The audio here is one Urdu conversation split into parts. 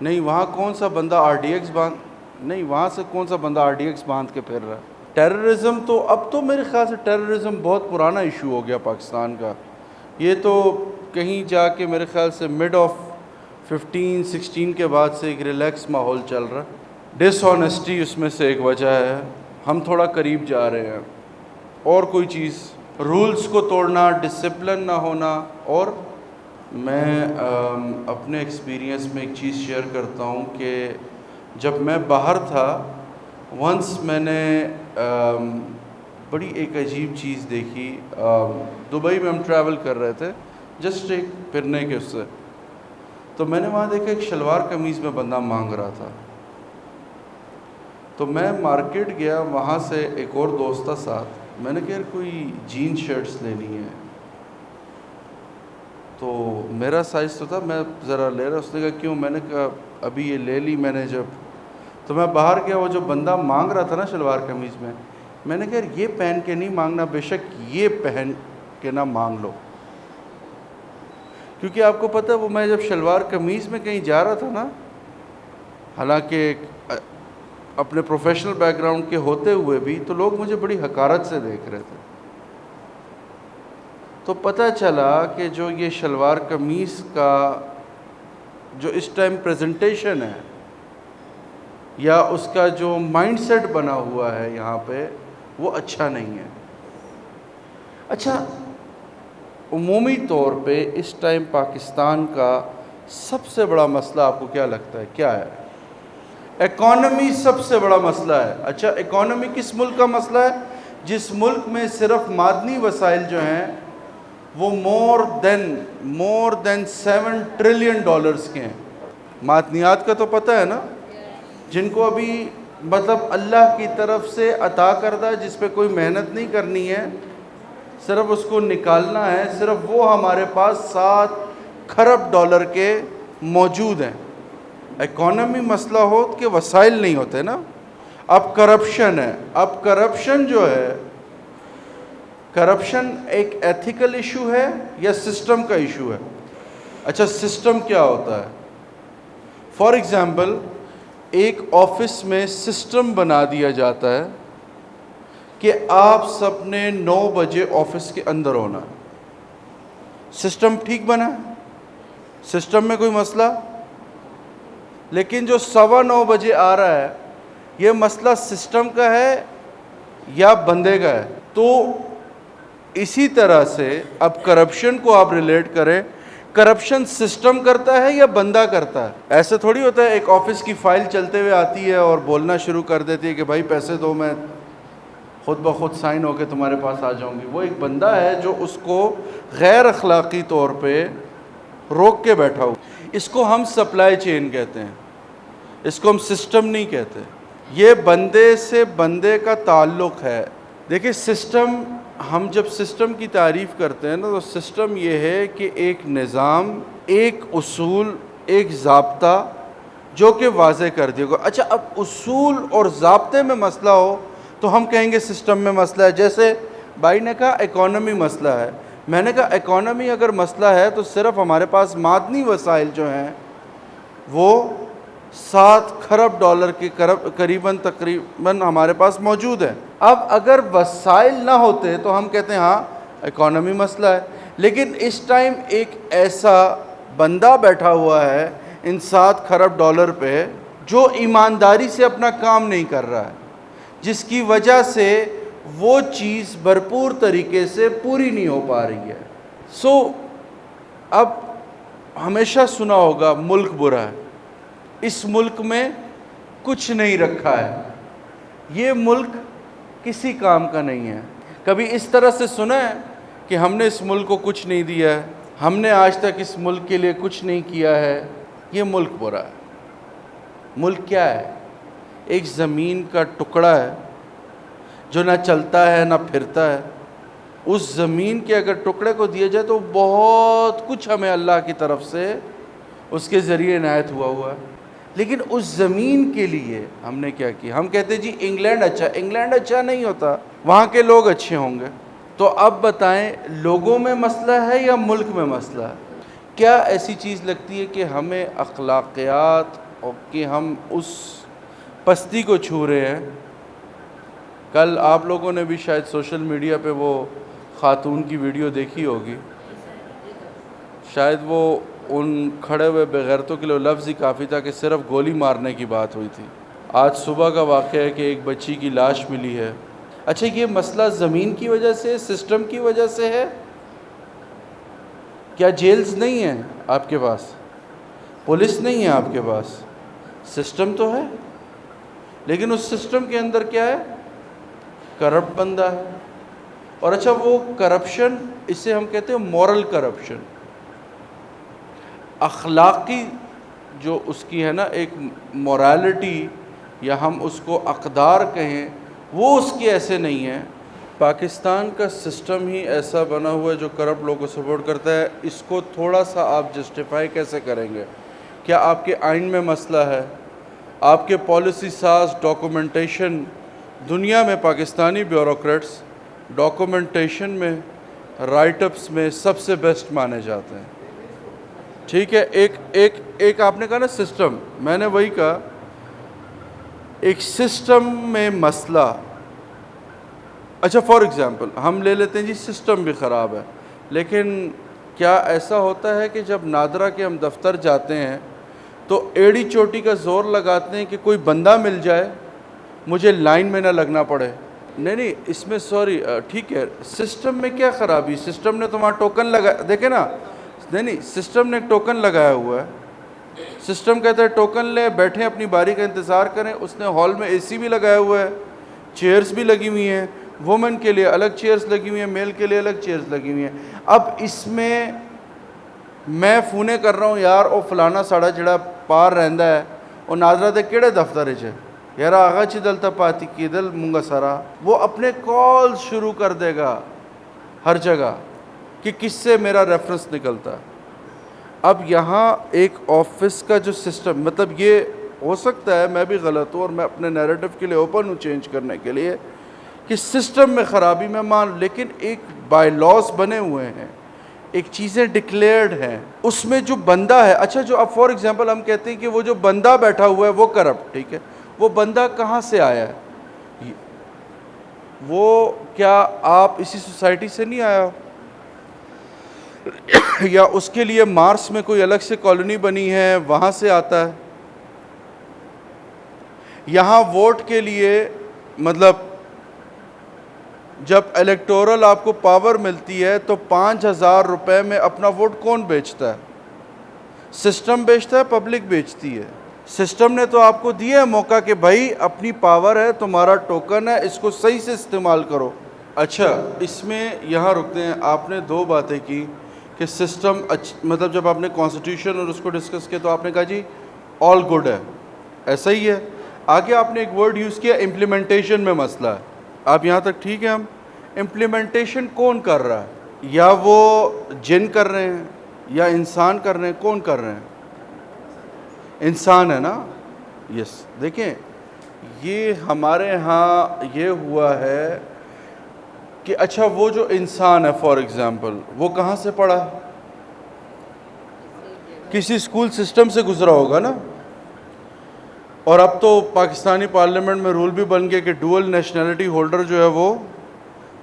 نہیں وہاں کون سا بندہ آر ڈی ایکس باندھ نہیں وہاں سے کون سا بندہ آر ڈی ایکس باندھ کے پھر رہا ہے؟ ٹیررزم تو اب تو میرے خیال سے ٹیررزم بہت پرانا ایشو ہو گیا پاکستان کا. یہ تو کہیں جا کے میرے خیال سے مڈ آف 15-16 کے بعد سے ایک ریلیکس ماحول چل رہا ہے. ڈس آنیسٹی اس میں سے ایک وجہ ہے. ہم تھوڑا قریب جا رہے ہیں. اور کوئی چیز رولز کو توڑنا، ڈسپلن نہ ہونا. اور میں اپنے ایکسپیرینس میں ایک چیز شیئر کرتا ہوں کہ جب میں باہر تھا ونس میں نے بڑی ایک عجیب چیز دیکھی. دبئی میں ہم ٹریول کر رہے تھے جسٹ ایک پھرنے کے اس سے، تو میں نے وہاں دیکھا ایک شلوار قمیض میں بندہ مانگ رہا تھا. تو میں مارکیٹ گیا، وہاں سے ایک اور دوست تھا ساتھ. میں نے کہا یار کوئی جین شرٹس لینی ہے، تو میرا سائز تو تھا، میں ذرا لے رہا. اس نے کہا کیوں؟ میں نے کہا ابھی یہ لے لی میں نے جب. تو میں باہر گیا، وہ جو بندہ مانگ رہا تھا نا شلوار قمیض میں نے کہا یار یہ پہن کے نہیں مانگنا، بے شک یہ پہن کے نہ مانگ لو. کیونکہ آپ کو پتہ ہے وہ میں جب شلوار قمیض میں کہیں جا رہا تھا نا، حالانکہ اپنے پروفیشنل بیک گراؤنڈ کے ہوتے ہوئے بھی، تو لوگ مجھے بڑی حقارت سے دیکھ رہے تھے. تو پتہ چلا کہ جو یہ شلوار قمیض کا جو اس ٹائم پریزنٹیشن ہے یا اس کا جو مائنڈ سیٹ بنا ہوا ہے یہاں پہ، وہ اچھا نہیں ہے. اچھا، عمومی طور پہ اس ٹائم پاکستان کا سب سے بڑا مسئلہ آپ کو کیا لگتا ہے کیا ہے؟ اکانومی سب سے بڑا مسئلہ ہے. اچھا، اکانومی کس ملک کا مسئلہ ہے؟ جس ملک میں صرف معدنی وسائل جو ہیں وہ مور دین 7 ٹریلین ڈالرز کے ہیں. معدنیات کا تو پتہ ہے نا، جن کو ابھی مطلب اللہ کی طرف سے عطا کردہ، جس پہ کوئی محنت نہیں کرنی ہے، صرف اس کو نکالنا ہے. صرف وہ ہمارے پاس 7 کھرب ڈالر کے موجود ہیں. اکانومی مسئلہ ہو کہ وسائل نہیں ہوتے نا. اب کرپشن ہے. اب کرپشن جو ہے، کرپشن ایک ایتھیکل ایشو ہے یا سسٹم کا ایشو ہے؟ اچھا، سسٹم کیا ہوتا ہے؟ فار ایگزامپل ایک آفس میں سسٹم بنا دیا جاتا ہے کہ آپ سب نے 9 بجے آفس کے اندر ہونا. سسٹم ٹھیک بنا ہے، سسٹم میں کوئی مسئلہ. لیکن جو 9:15 بجے آ رہا ہے، یہ مسئلہ سسٹم کا ہے یا بندے کا ہے؟ تو اسی طرح سے اب کرپشن کو آپ ریلیٹ کریں، کرپشن سسٹم کرتا ہے یا بندہ کرتا ہے؟ ایسے تھوڑی ہوتا ہے ایک آفس کی فائل چلتے ہوئے آتی ہے اور بولنا شروع کر دیتی ہے کہ بھائی پیسے دو، میں خود بخود سائن ہو کے تمہارے پاس آ جاؤں گی. وہ ایک بندہ ہے جو اس کو غیر اخلاقی طور پہ روک کے بیٹھا ہو. اس کو ہم سپلائی چین کہتے ہیں، اس کو ہم سسٹم نہیں کہتے. یہ بندے سے بندے کا تعلق ہے. دیکھیں سسٹم، ہم جب سسٹم کی تعریف کرتے ہیں نا، تو سسٹم یہ ہے کہ ایک نظام، ایک اصول، ایک ضابطہ جو کہ واضح کر دیا گا. اچھا، اب اصول اور ضابطے میں مسئلہ ہو تو ہم کہیں گے سسٹم میں مسئلہ ہے. جیسے بھائی نے کہا اکانومی مسئلہ ہے، میں نے کہا اکانومی اگر مسئلہ ہے تو صرف ہمارے پاس معدنی وسائل جو ہیں وہ 7 کھرب ڈالر کے تقریباً ہمارے پاس موجود ہیں. اب اگر وسائل نہ ہوتے تو ہم کہتے ہیں ہاں اکانومی مسئلہ ہے. لیکن اس ٹائم ایک ایسا بندہ بیٹھا ہوا ہے ان 7 کھرب ڈالر پہ جو ایمانداری سے اپنا کام نہیں کر رہا ہے، جس کی وجہ سے وہ چیز بھرپور طریقے سے پوری نہیں ہو پا رہی ہے. اب ہمیشہ سنا ہوگا ملک برا ہے، اس ملک میں کچھ نہیں رکھا ہے، یہ ملک کسی کام کا نہیں ہے. کبھی اس طرح سے سنا ہے کہ ہم نے اس ملک کو کچھ نہیں دیا ہے، ہم نے آج تک اس ملک کے لیے کچھ نہیں کیا ہے، یہ ملک برا ہے. ملک کیا ہے؟ ایک زمین کا ٹکڑا ہے جو نہ چلتا ہے نہ پھرتا ہے. اس زمین کے اگر ٹکڑے کو دیا جائے تو بہت کچھ ہمیں اللہ کی طرف سے اس کے ذریعے عنایت ہوا ہے. لیکن اس زمین کے لیے ہم نے کیا کیا؟ ہم کہتے جی انگلینڈ اچھا. انگلینڈ اچھا نہیں ہوتا، وہاں کے لوگ اچھے ہوں گے. تو اب بتائیں لوگوں میں مسئلہ ہے یا ملک میں مسئلہ ہے؟ کیا ایسی چیز لگتی ہے کہ ہمیں اخلاقیات کہ ہم اس پستی کو چھو رہے ہیں. کل آپ لوگوں نے بھی شاید سوشل میڈیا پہ وہ خاتون کی ویڈیو دیکھی ہوگی. شاید وہ ان کھڑے ہوئے بغیرتوں کے لیے لفظ ہی کافی تھا کہ صرف گولی مارنے کی بات ہوئی تھی. آج صبح کا واقعہ ہے کہ ایک بچی کی لاش ملی ہے. اچھا یہ مسئلہ زمین کی وجہ سے، سسٹم کی وجہ سے ہے؟ کیا جیلز نہیں ہیں آپ کے پاس؟ پولیس نہیں ہے آپ کے پاس؟ سسٹم تو ہے، لیکن اس سسٹم کے اندر کیا ہے؟ کرپٹ بندہ ہے. اور اچھا وہ کرپشن، اسے ہم کہتے ہیں مورل کرپشن، اخلاقی جو اس کی ہے نا ایک مورالٹی، یا ہم اس کو اقدار کہیں، وہ اس کی ایسے نہیں ہے. پاکستان کا سسٹم ہی ایسا بنا ہوا ہے جو کرپٹ لوگوں کو سپورٹ کرتا ہے. اس کو تھوڑا سا آپ جسٹیفائی کیسے کریں گے؟ کیا آپ کے آئین میں مسئلہ ہے؟ آپ کے پالیسی ساز ڈاکومنٹیشن، دنیا میں پاکستانی بیوروکریٹس ڈاکومنٹیشن میں، رائٹ اپس میں سب سے بیسٹ مانے جاتے ہیں. ٹھیک ہے، ایک آپ نے کہا نا سسٹم، میں نے وہی کہا ایک سسٹم میں مسئلہ. اچھا فار ایگزامپل ہم لے لیتے ہیں جی سسٹم بھی خراب ہے، لیکن کیا ایسا ہوتا ہے کہ جب نادرا کے ہم دفتر جاتے ہیں تو ایڑی چوٹی کا زور لگاتے ہیں کہ کوئی بندہ مل جائے مجھے لائن میں نہ لگنا پڑے؟ نہیں اس میں سوری، ٹھیک ہے سسٹم میں کیا خرابی؟ سسٹم نے تو وہاں ٹوکن لگا، دیکھیں نا، نہیں سسٹم نے ایک ٹوکن لگایا ہوا ہے. سسٹم کہتا ہے ٹوکن لیں، بیٹھیں اپنی باری کا انتظار کریں. اس نے ہال میں اے سی بھی لگایا ہوا ہے، چیئرز بھی لگی ہوئی ہیں، وومن کے لیے الگ چیئرز لگی ہوئی ہیں، میل کے لیے الگ چیئرز لگی ہوئی ہیں. اب اس میں میں فونے کر رہا ہوں یار او فلانا ساڑا جڑا پار رہندا ہے او ناظرہ دے کیڑے دفتر وچ ہے یار آغا چی دل تپاتی کی دل مونگا سارا، وہ اپنے کال شروع کر دے گا ہر جگہ کہ کس سے میرا ریفرنس نکلتا. اب یہاں ایک آفس کا جو سسٹم، مطلب یہ ہو سکتا ہے میں بھی غلط ہوں اور میں اپنے نیریٹو کے لیے اوپن ہوں چینج کرنے کے لیے کہ سسٹم میں خرابی میں مان، لیکن ایک بائی لاس بنے ہوئے ہیں، ایک چیزیں ڈکلیئرڈ ہیں، اس میں جو بندہ ہے. اچھا جو اب فار ایگزامپل ہم کہتے ہیں کہ وہ جو بندہ بیٹھا ہوا ہے وہ کرپٹ، ٹھیک ہے، وہ بندہ کہاں سے آیا ہے؟ وہ کیا آپ اسی سوسائٹی سے نہیں آیا یا اس کے لیے مارس میں کوئی الگ سے کالونی بنی ہے وہاں سے آتا ہے؟ یہاں ووٹ کے لیے مطلب جب الیکٹورل آپ کو پاور ملتی ہے تو 5,000 روپے میں اپنا ووٹ کون بیچتا ہے؟ سسٹم بیچتا ہے، پبلک بیچتی ہے. سسٹم نے تو آپ کو دیا ہے موقع کہ بھائی اپنی پاور ہے، تمہارا ٹوکن ہے، اس کو صحیح سے استعمال کرو. اچھا اس میں یہاں رکتے ہیں. آپ نے دو باتیں کی کہ سسٹم مطلب جب آپ نے کانسٹیٹیوشن اور اس کو ڈسکس کیا تو آپ نے کہا جی آل گڈ ہے، ایسا ہی ہے. آگے آپ نے ایک ورڈ یوز کیا امپلیمنٹیشن میں مسئلہ ہے. آپ یہاں تک ٹھیک ہے؟ ہم امپلیمنٹیشن کون کر رہا ہے؟ یا وہ جن کر رہے ہیں یا انسان کر رہے ہیں؟ کون کر رہے ہیں؟ انسان ہے نا. یس دیکھیں یہ ہمارے ہاں یہ ہوا ہے کہ اچھا وہ جو انسان ہے فار ایگزامپل وہ کہاں سے پڑھا؟ کسی اسکول سسٹم سے گزرا ہوگا نا. اور اب تو پاکستانی پارلیمنٹ میں رول بھی بن گیا کہ ڈوئل نیشنلٹی ہولڈر جو ہے وہ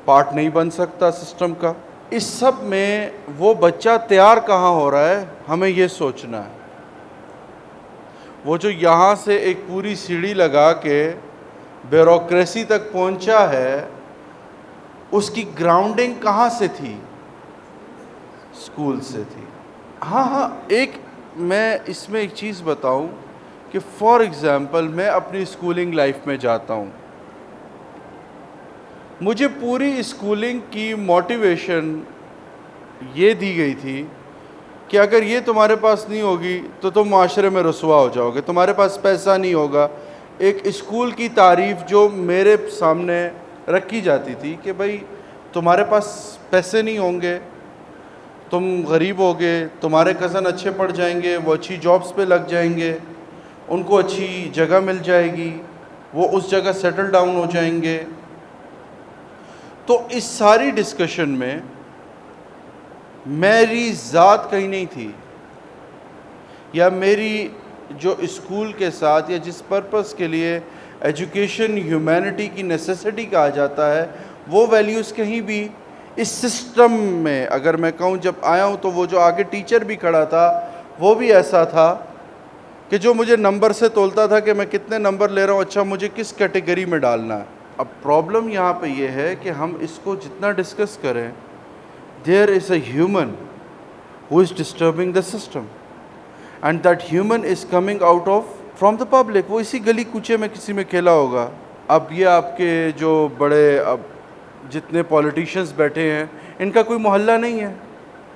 پارٹ نہیں بن سکتا سسٹم کا. اس سب میں وہ بچہ تیار کہاں ہو رہا ہے ہمیں یہ سوچنا ہے. وہ جو یہاں سے ایک پوری سیڑھی لگا کے بیوروکریسی تک پہنچا ہے اس کی گراؤنڈنگ کہاں سے تھی؟ اسکول سے تھی. ہاں ایک میں اس میں ایک چیز بتاؤں کہ فار ایگزامپل میں اپنی اسکولنگ لائف میں جاتا ہوں، مجھے پوری اسکولنگ کی موٹیویشن یہ دی گئی تھی کہ اگر یہ تمہارے پاس نہیں ہوگی تو تم معاشرے میں رسوا ہو جاؤ گے، تمہارے پاس پیسہ نہیں ہوگا. ایک اسکول کی تعریف جو میرے سامنے رکھی جاتی تھی کہ بھائی تمہارے پاس پیسے نہیں ہوں گے، تم غریب ہوگے، تمہارے کزن اچھے پڑھ جائیں گے، وہ اچھی جابس پہ لگ جائیں گے، ان کو اچھی جگہ مل جائے گی، وہ اس جگہ سیٹل ڈاؤن ہو جائیں گے. تو اس ساری ڈسکشن میں میری ذات کہیں نہیں تھی یا میری جو اسکول کے ساتھ یا جس پرپس کے لیے ایجوکیشن ہیومینٹی کی نیسیسٹی کہا جاتا ہے، وہ ویلیوز کہیں بھی اس سسٹم میں، اگر میں کہوں جب آیا ہوں تو وہ جو آگے ٹیچر بھی کھڑا تھا وہ بھی ایسا تھا کہ جو مجھے نمبر سے تولتا تھا کہ میں کتنے نمبر لے رہا ہوں، اچھا مجھے کس کیٹیگری میں ڈالنا ہے۔ اب پرابلم یہاں پہ یہ ہے کہ ہم اس کو جتنا ڈسکس کریں، there is a human who is disturbing the system and that human is coming out of from the public. وہ اسی گلی کوچے میں کسی میں کھیلا ہوگا۔ اب یہ آپ کے جو بڑے اب جتنے پولیٹیشنز بیٹھے ہیں، ان کا کوئی محلہ نہیں ہے،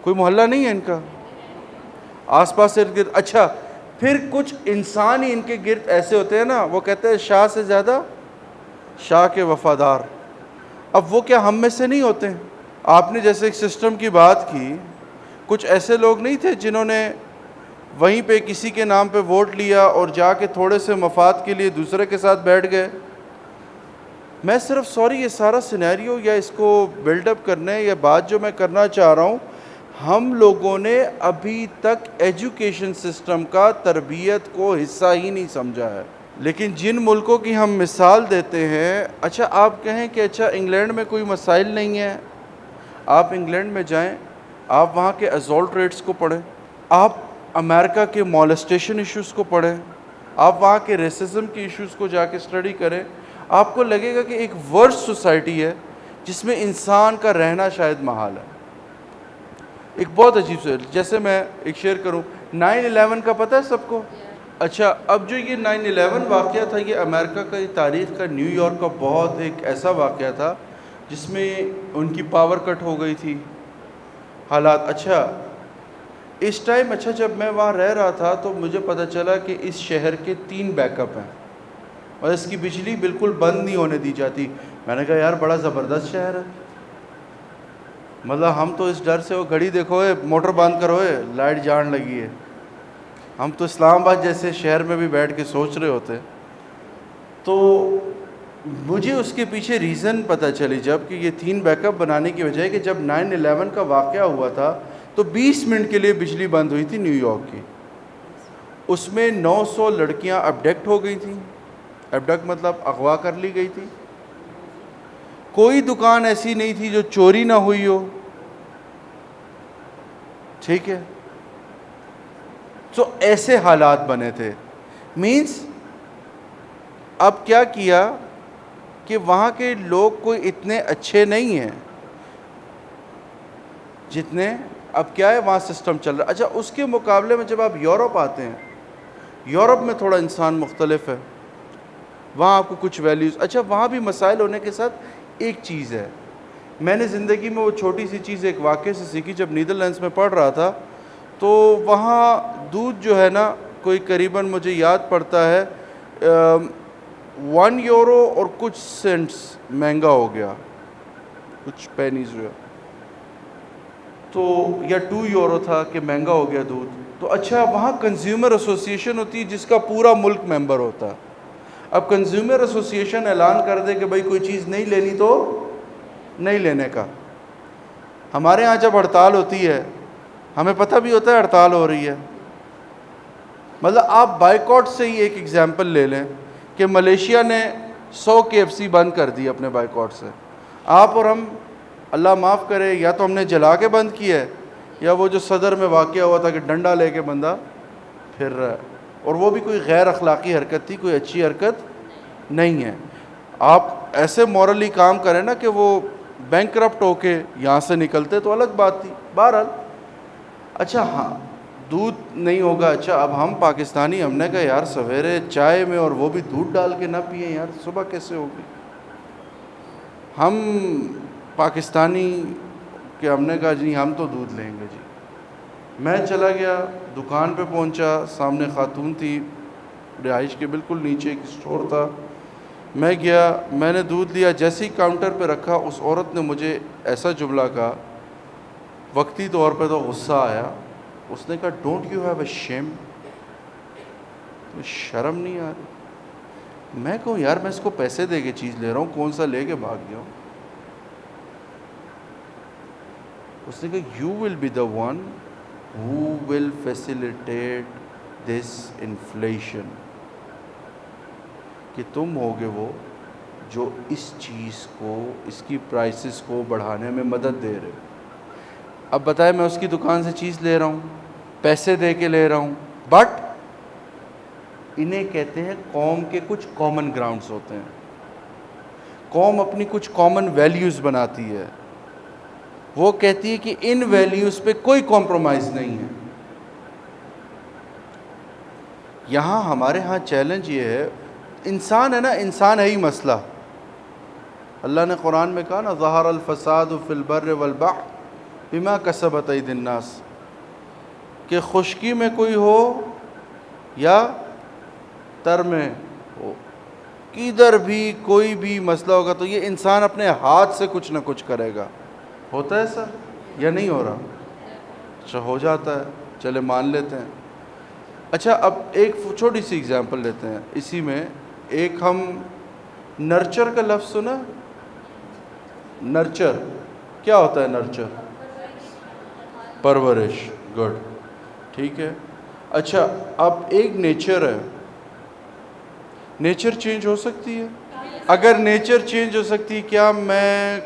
کوئی محلہ نہیں ہے ان کا آس پاس ارد گرد۔ اچھا پھر کچھ انسان ہی ان کے گرد ایسے ہوتے ہیں نا، وہ کہتے ہیں شاہ سے زیادہ شاہ کے وفادار۔ اب وہ کیا ہم میں سے نہیں ہوتے ہیں؟ آپ نے جیسے ایک سسٹم کی بات کی، کچھ ایسے لوگ نہیں تھے جنہوں نے وہیں پہ کسی کے نام پہ ووٹ لیا اور جا کے تھوڑے سے مفاد کے لیے دوسرے کے ساتھ بیٹھ گئے؟ میں صرف یہ سارا سینیریو یا اس کو بلڈ اپ کرنے یا بات جو میں کرنا چاہ رہا ہوں، ہم لوگوں نے ابھی تک ایجوکیشن سسٹم کا تربیت کو حصہ ہی نہیں سمجھا ہے۔ لیکن جن ملکوں کی ہم مثال دیتے ہیں، اچھا آپ کہیں کہ اچھا انگلینڈ میں کوئی مسائل نہیں ہے، آپ انگلینڈ میں جائیں، آپ وہاں کے اسالٹ ریٹس کو پڑھیں، آپ امریکہ کے مولسٹیشن ایشوز کو پڑھیں، آپ وہاں کے ریسزم کے ایشوز کو جا کے اسٹڈی کریں، آپ کو لگے گا کہ ایک ورس سوسائٹی ہے جس میں انسان کا رہنا شاید محال ہے۔ ایک بہت عجیب سے، جیسے میں ایک شیئر کروں، 9/11 کا پتہ ہے سب کو؟ اچھا اب جو یہ 9/11 واقعہ تھا، یہ امریکہ کا تاریخ کا، نیو یارک کا بہت ایک ایسا واقعہ تھا جس میں ان کی پاور کٹ ہو گئی تھی، حالات۔ اچھا اس ٹائم، اچھا جب میں وہاں رہ رہا تھا تو مجھے پتہ چلا کہ اس شہر کے 3 بیک اپ ہیں اور اس کی بجلی بالکل بند نہیں ہونے دی جاتی۔ میں نے کہا یار بڑا زبردست شہر ہے، مطلب ہم تو اس ڈر سے، وہ گھڑی دیکھو موٹر بند کرو لائٹ جان لگی ہے، ہم تو اسلام آباد جیسے شہر میں بھی بیٹھ کے سوچ رہے ہوتے۔ تو مجھے اس کے پیچھے ریزن پتہ چلی جب کہ یہ 3 بیک اپ بنانے کی وجہ ہے کہ جب 9/11 کا واقعہ ہوا تھا تو 20 منٹ کے لیے بجلی بند ہوئی تھی نیو یارک کی۔ اس میں 900 لڑکیاں ابڈکٹ ہو گئی تھیں، ابڈکٹ مطلب اغوا کر لی گئی تھی۔ کوئی دکان ایسی نہیں تھی جو چوری نہ ہوئی ہو، ٹھیک ہے؟ تو ایسے حالات بنے تھے۔ مینس اب کیا کیا کہ وہاں کے لوگ کوئی اتنے اچھے نہیں ہیں جتنے، اب کیا ہے وہاں سسٹم چل رہا ہے۔ اچھا اس کے مقابلے میں جب آپ یورپ آتے ہیں، یورپ میں تھوڑا انسان مختلف ہے، وہاں آپ کو کچھ ویلیوز، اچھا وہاں بھی مسائل ہونے کے ساتھ ایک چیز ہے، میں نے زندگی میں وہ چھوٹی سی چیز ایک واقعے سے سیکھی جب نیدرلینڈز میں پڑھ رہا تھا، تو وہاں دودھ جو ہے نا کوئی قریباً مجھے یاد پڑتا ہے 1 یورو اور کچھ سینٹس مہنگا ہو گیا، کچھ پینیز جو ہے، تو یا 2 یورو تھا کہ مہنگا ہو گیا دودھ۔ تو اچھا وہاں کنزیومر ایسوسیشن ہوتی ہے جس کا پورا ملک ممبر ہوتا ہے۔ اب کنزیومر ایسوسیشن اعلان کر دے کہ بھائی کوئی چیز نہیں لینی تو نہیں لینے کا۔ ہمارے ہاں جب ہڑتال ہوتی ہے ہمیں پتہ بھی ہوتا ہے ہڑتال ہو رہی ہے، مطلب آپ بائیکاٹ سے ہی ایک ایگزامپل لے لیں کہ ملیشیا نے 100 KFC بند کر دی اپنے بائیکاٹ سے، آپ اور ہم اللہ معاف کرے یا تو ہم نے جلا کے بند کیا ہے یا وہ جو صدر میں واقعہ ہوا تھا کہ ڈنڈا لے کے بندہ پھر رہا ہے، اور وہ بھی کوئی غیر اخلاقی حرکت تھی، کوئی اچھی حرکت نہیں ہے۔ آپ ایسے مورلی کام کریں نا کہ وہ بینک کرپٹ ہو کے یہاں سے نکلتے تو الگ بات تھی۔ بہرحال اچھا ہاں دودھ نہیں ہوگا، اچھا اب ہم پاکستانی، ہم نے کہا یار سویرے چائے میں اور وہ بھی دودھ ڈال کے نہ پئیں یار، صبح کیسے ہوگی؟ ہم پاکستانی کہ ہم نے کہا جی ہم تو دودھ لیں گے جی۔ میں چلا گیا دکان پہ پہنچا، سامنے خاتون تھی، رہائش کے بالکل نیچے ایک اسٹور تھا، میں گیا، میں نے دودھ لیا، جیسے ہی کاؤنٹر پہ رکھا اس عورت نے مجھے ایسا جملہ کہا، وقتی طور پہ تو غصہ آیا، اس نے کہا ڈونٹ یو ہیو اے شیم، شرم نہیں آ رہی؟ میں کہوں یار میں اس کو پیسے دے کے چیز لے رہا ہوں، کون سا لے کے بھاگ گیا ہوں؟ اس نے کہا you will be the one who will facilitate this inflation, کہ تم ہوگے وہ جو اس چیز کو، اس کی پرائسز کو بڑھانے میں مدد دے رہے. اب بتائیں میں اس کی دکان سے چیز لے رہا ہوں، پیسے دے کے لے رہا ہوں، بٹ انہیں کہتے ہیں قوم کے کچھ کامن گراؤنڈز ہوتے ہیں. قوم اپنی کچھ کامن ویلیوز بناتی ہے، وہ کہتی ہے کہ ان ویلیوز پہ کوئی کمپرومائز نہیں ہے. یہاں ہمارے ہاں چیلنج یہ ہے، انسان ہے نا، انسان ہے ہی مسئلہ. اللہ نے قرآن میں کہا نا، ظہر الفساد فی البر والبحر بما کسبت ایدی الناس، کہ خشکی میں کوئی ہو یا تر میں ہو، کدھر بھی کوئی بھی مسئلہ ہوگا تو یہ انسان اپنے ہاتھ سے کچھ نہ کچھ کرے گا. ہوتا ہے سر یا نہیں ہو رہا؟ اچھا ہو جاتا ہے، چلے مان لیتے ہیں. اچھا اب ایک چھوٹی سی اگزامپل لیتے ہیں اسی میں. ایک ہم نرچر کا لفظ سنا؟ نرچر کیا ہوتا ہے؟ نرچر پرورش. گڈ، ٹھیک ہے. اچھا اب ایک نیچر ہے، نیچر چینج ہو سکتی ہے؟ اگر نیچر چینج ہو سکتی ہے، کیا میں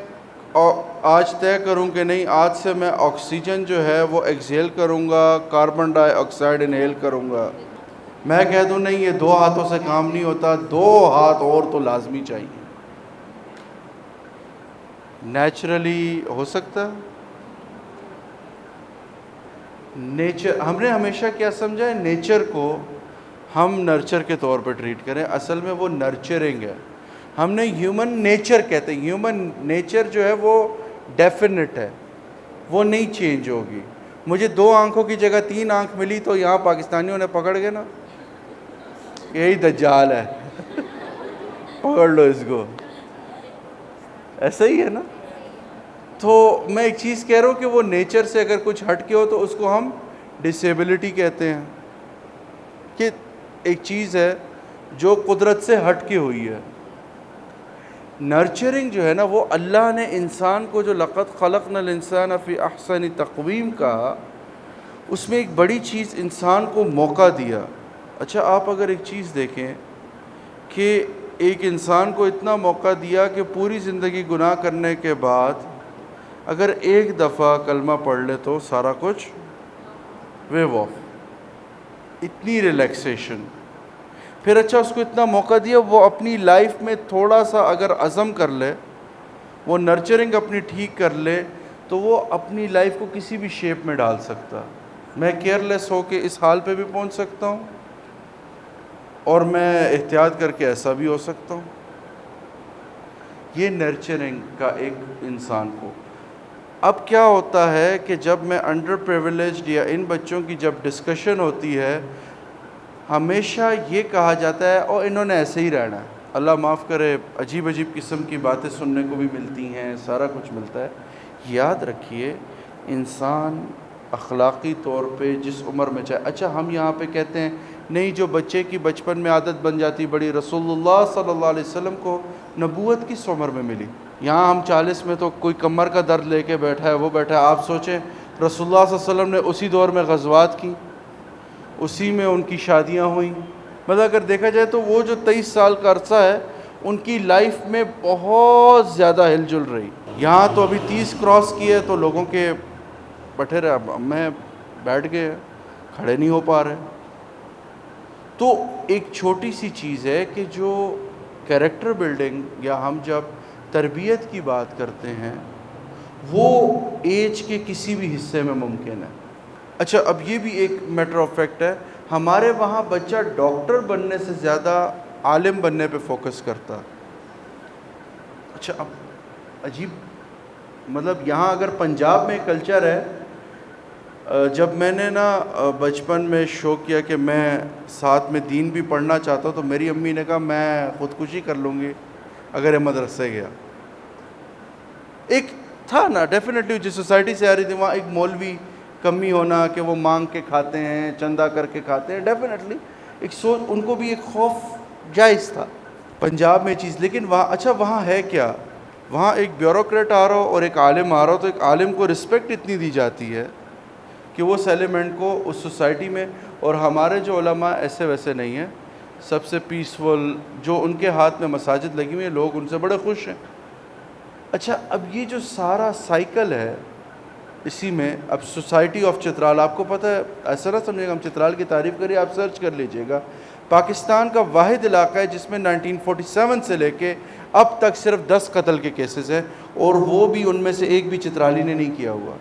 آج طے کروں کہ نہیں آج سے میں آکسیجن جو ہے وہ ایکسہیل کروں گا، کاربن ڈائی آکسائڈ انہیل کروں گا؟ میں کہہ دوں نہیں، یہ 2 ہاتھوں سے کام نہیں ہوتا، 2 ہاتھ اور تو لازمی چاہیے. نیچرلی ہو سکتا ہے؟ نیچر، ہم نے ہمیشہ کیا سمجھا ہے، نیچر کو ہم نرچر کے طور پہ ٹریٹ کریں، اصل میں وہ نرچرنگ ہے. ہم نے ہیومن نیچر کہتے ہیں، ہیومن نیچر جو ہے وہ ڈیفینٹ ہے، وہ نہیں چینج ہوگی. مجھے 2 آنکھوں کی جگہ 3 آنکھ ملی تو یہاں پاکستانیوں نے پکڑ گئے نا، یہی دجال ہے، پکڑ لو اس کو، ایسا ہی ہے نا. تو میں ایک چیز کہہ رہا ہوں کہ وہ نیچر سے اگر کچھ ہٹ کے ہو تو اس کو ہم ڈسیبلٹی کہتے ہیں، کہ ایک چیز ہے جو قدرت سے ہٹ کے ہوئی ہے. نرچرنگ جو ہے نا، وہ اللہ نے انسان کو جو لقد خلقنا الانسان فی احسن تقویم کہا، اس میں ایک بڑی چیز انسان کو موقع دیا. اچھا آپ اگر ایک چیز دیکھیں کہ ایک انسان کو اتنا موقع دیا کہ پوری زندگی گناہ کرنے کے بعد اگر ایک دفعہ کلمہ پڑھ لے تو سارا کچھ ویو آف، اتنی ریلیکسیشن. پھر اچھا اس کو اتنا موقع دیا، وہ اپنی لائف میں تھوڑا سا اگر عزم کر لے، وہ نرچرنگ اپنی ٹھیک کر لے، تو وہ اپنی لائف کو کسی بھی شیپ میں ڈال سکتا. میں کیئر لیس ہو کے اس حال پہ بھی پہنچ سکتا ہوں، اور میں احتیاط کر کے ایسا بھی ہو سکتا ہوں. یہ نرچرنگ کا ایک انسان کو. اب کیا ہوتا ہے کہ جب میں انڈر پریویلیجڈ یا ان بچوں کی جب ڈسکشن ہوتی ہے، ہمیشہ یہ کہا جاتا ہے اور انہوں نے ایسے ہی رہنا ہے. اللہ معاف کرے، عجیب عجیب قسم کی باتیں سننے کو بھی ملتی ہیں، سارا کچھ ملتا ہے. یاد رکھیے انسان اخلاقی طور پہ جس عمر میں چاہے. اچھا ہم یہاں پہ کہتے ہیں نہیں، جو بچے کی بچپن میں عادت بن جاتی بڑی، رسول اللہ صلی اللہ علیہ وسلم کو نبوت کس عمر میں ملی؟ یہاں ہم 40 میں تو کوئی کمر کا درد لے کے بیٹھا ہے، وہ بیٹھا ہے. آپ سوچیں رسول اللہ صلی اللہ علیہ وسلم نے اسی دور میں غزوات کی، اسی میں ان کی شادیاں ہوئیں. مطلب اگر دیکھا جائے تو وہ جو 23 سال کا عرصہ ہے ان کی لائف میں بہت زیادہ ہل جل رہی. یہاں تو ابھی 30 کراس کی ہے تو لوگوں کے بیٹھے رہے، میں بیٹھ گئے، کھڑے نہیں ہو پا رہے. تو ایک چھوٹی سی چیز ہے کہ جو کیریکٹر بلڈنگ یا ہم جب تربیت کی بات کرتے ہیں وہ ایج کے کسی بھی حصے میں ممکن ہے. اچھا اب یہ بھی ایک میٹر آف فیکٹ ہے، ہمارے وہاں بچہ ڈاکٹر بننے سے زیادہ عالم بننے پہ فوکس کرتا. اچھا اب عجیب، مطلب یہاں اگر پنجاب میں کلچر ہے، جب میں نے نا بچپن میں شوق کیا کہ میں ساتھ میں دین بھی پڑھنا چاہتا ہوں، تو میری امی نے کہا میں خودکشی کر لوں گی اگر یہ مدرسے گیا. ایک تھا نا ڈیفینیٹلی جس سوسائٹی سے آ رہی تھی، وہاں ایک مولوی کمی ہونا کہ وہ مانگ کے کھاتے ہیں، چندہ کر کے کھاتے ہیں، ڈیفینیٹلی ایک سوچ، ان کو بھی ایک خوف جائز تھا پنجاب میں چیز. لیکن وہاں اچھا وہاں ہے کیا، وہاں ایک بیوروکریٹ آ رہا ہو اور ایک عالم آ رہا ہو، تو ایک عالم کو رسپیکٹ اتنی دی جاتی ہے کہ وہ اس ایلیمنٹ کو اس سوسائٹی میں، اور ہمارے جو علماء ایسے ویسے نہیں ہیں، سب سے پیسفل، جو ان کے ہاتھ میں مساجد لگی ہوئی ہیں، لوگ ان سے بڑے خوش ہیں۔ اچھا، اب یہ جو سارا سائیکل ہے، اسی میں اب سوسائٹی آف چترال، آپ کو پتہ ہے، ایسا نہ سمجھے گا ہم چترال کی تعریف کریے، آپ سرچ کر لیجئے گا، پاکستان کا واحد علاقہ ہے جس میں 1947 سے لے کے اب تک صرف 10 قتل کے کیسز ہیں، اور وہ بھی ان میں سے ایک بھی چترالی نے نہیں کیا ہوا۔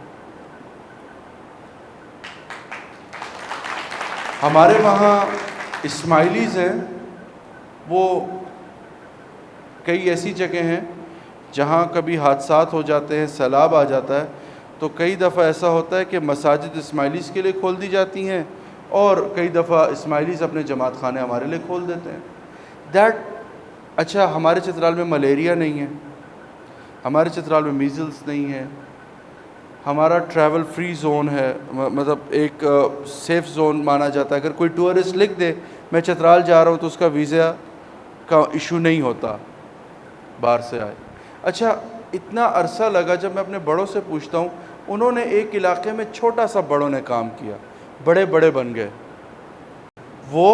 ہمارے وہاں اسماعیلیز ہیں، وہ کئی ایسی جگہ ہیں جہاں کبھی حادثات ہو جاتے ہیں، سیلاب آ جاتا ہے، تو کئی دفعہ ایسا ہوتا ہے کہ مساجد اسماعیلیز کے لیے کھول دی جاتی ہیں، اور کئی دفعہ اسماعیلیز اپنے جماعت خانے ہمارے لیے کھول دیتے ہیں۔ اچھا، ہمارے چترال میں ملیریا نہیں ہے، ہمارے چترال میں میزلز نہیں ہے، ہمارا ٹریول فری زون ہے، مطلب ایک سیف زون مانا جاتا ہے۔ اگر کوئی ٹورسٹ لکھ دے میں چترال جا رہا ہوں تو اس کا ویزا کا ایشو نہیں ہوتا، باہر سے آئے۔ اچھا، اتنا عرصہ لگا، جب میں اپنے بڑوں سے پوچھتا ہوں، انہوں نے ایک علاقے میں چھوٹا سا بڑوں نے کام کیا، بڑے بڑے بن گئے، وہ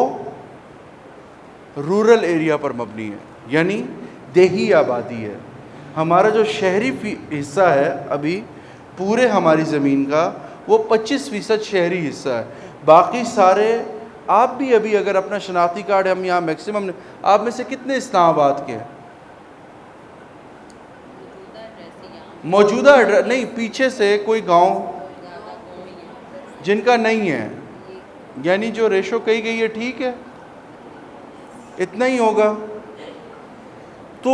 رورل ایریا پر مبنی ہے، یعنی دیہی آبادی ہے۔ ہمارا جو شہری حصہ ہے ابھی پورے ہماری زمین کا، وہ 25% شہری حصہ ہے، باقی سارے، آپ بھی ابھی اگر اپنا شناختی کارڈ، ہم یہاں میکسیمم، آپ میں سے کتنے اسلام آباد کے ہیں؟ موجودہ نہیں، پیچھے سے کوئی گاؤں جن کا نہیں ہے، یعنی جو ریشو کہی گئی ہے، ٹھیک ہے، اتنا ہی ہوگا۔ تو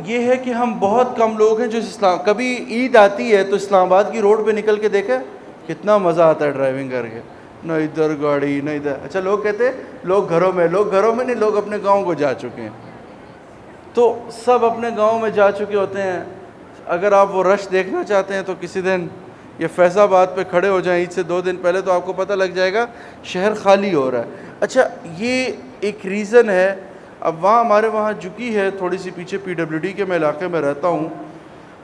یہ ہے کہ ہم بہت کم لوگ ہیں جو کبھی عید آتی ہے تو اسلام آباد کی روڈ پہ نکل کے دیکھیں کتنا مزہ آتا ہے ڈرائیونگ کر کے، نہ ادھر گاڑی نہ ادھر۔ اچھا، لوگ کہتے ہیں لوگ گھروں میں نہیں، لوگ اپنے گاؤں کو جا چکے ہیں، تو سب اپنے گاؤں میں جا چکے ہوتے ہیں۔ اگر آپ وہ رش دیکھنا چاہتے ہیں تو کسی دن یہ فیض آباد پہ کھڑے ہو جائیں عید سے 2 دن پہلے، تو آپ کو پتہ لگ جائے گا شہر خالی ہو رہا ہے۔ اچھا، یہ ایک ریزن ہے۔ اب ہمارے وہاں جھکی ہے تھوڑی سی پیچھے PWD کے میں علاقے میں رہتا ہوں۔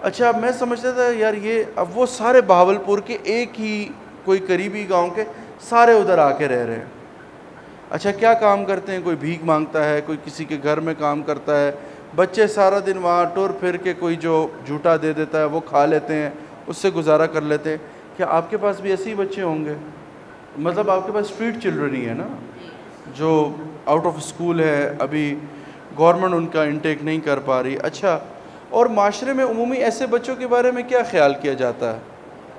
اچھا، میں سمجھتا تھا یار یہ اب وہ سارے بہاولپور کے ایک ہی کوئی قریبی گاؤں کے سارے ادھر آ کے رہ رہے ہیں۔ اچھا، کیا کام کرتے ہیں؟ کوئی بھیک مانگتا ہے، کوئی کسی کے گھر میں کام کرتا ہے، بچے سارا دن وہاں ٹور پھر کے کوئی جو جھوٹا دے دیتا ہے وہ کھا لیتے ہیں، اس سے گزارا کر لیتے ہیں۔ کیا آپ کے پاس بھی ایسے ہی بچے ہوں گے؟ مطلب آپ کے پاس اسٹریٹ چلڈرن ہی ہے نا، جو آؤٹ آف اسکول ہے، ابھی گورنمنٹ ان کا انٹیک نہیں کر پا رہی۔ اچھا، اور معاشرے میں عمومی ایسے بچوں کے بارے میں کیا خیال کیا جاتا ہے؟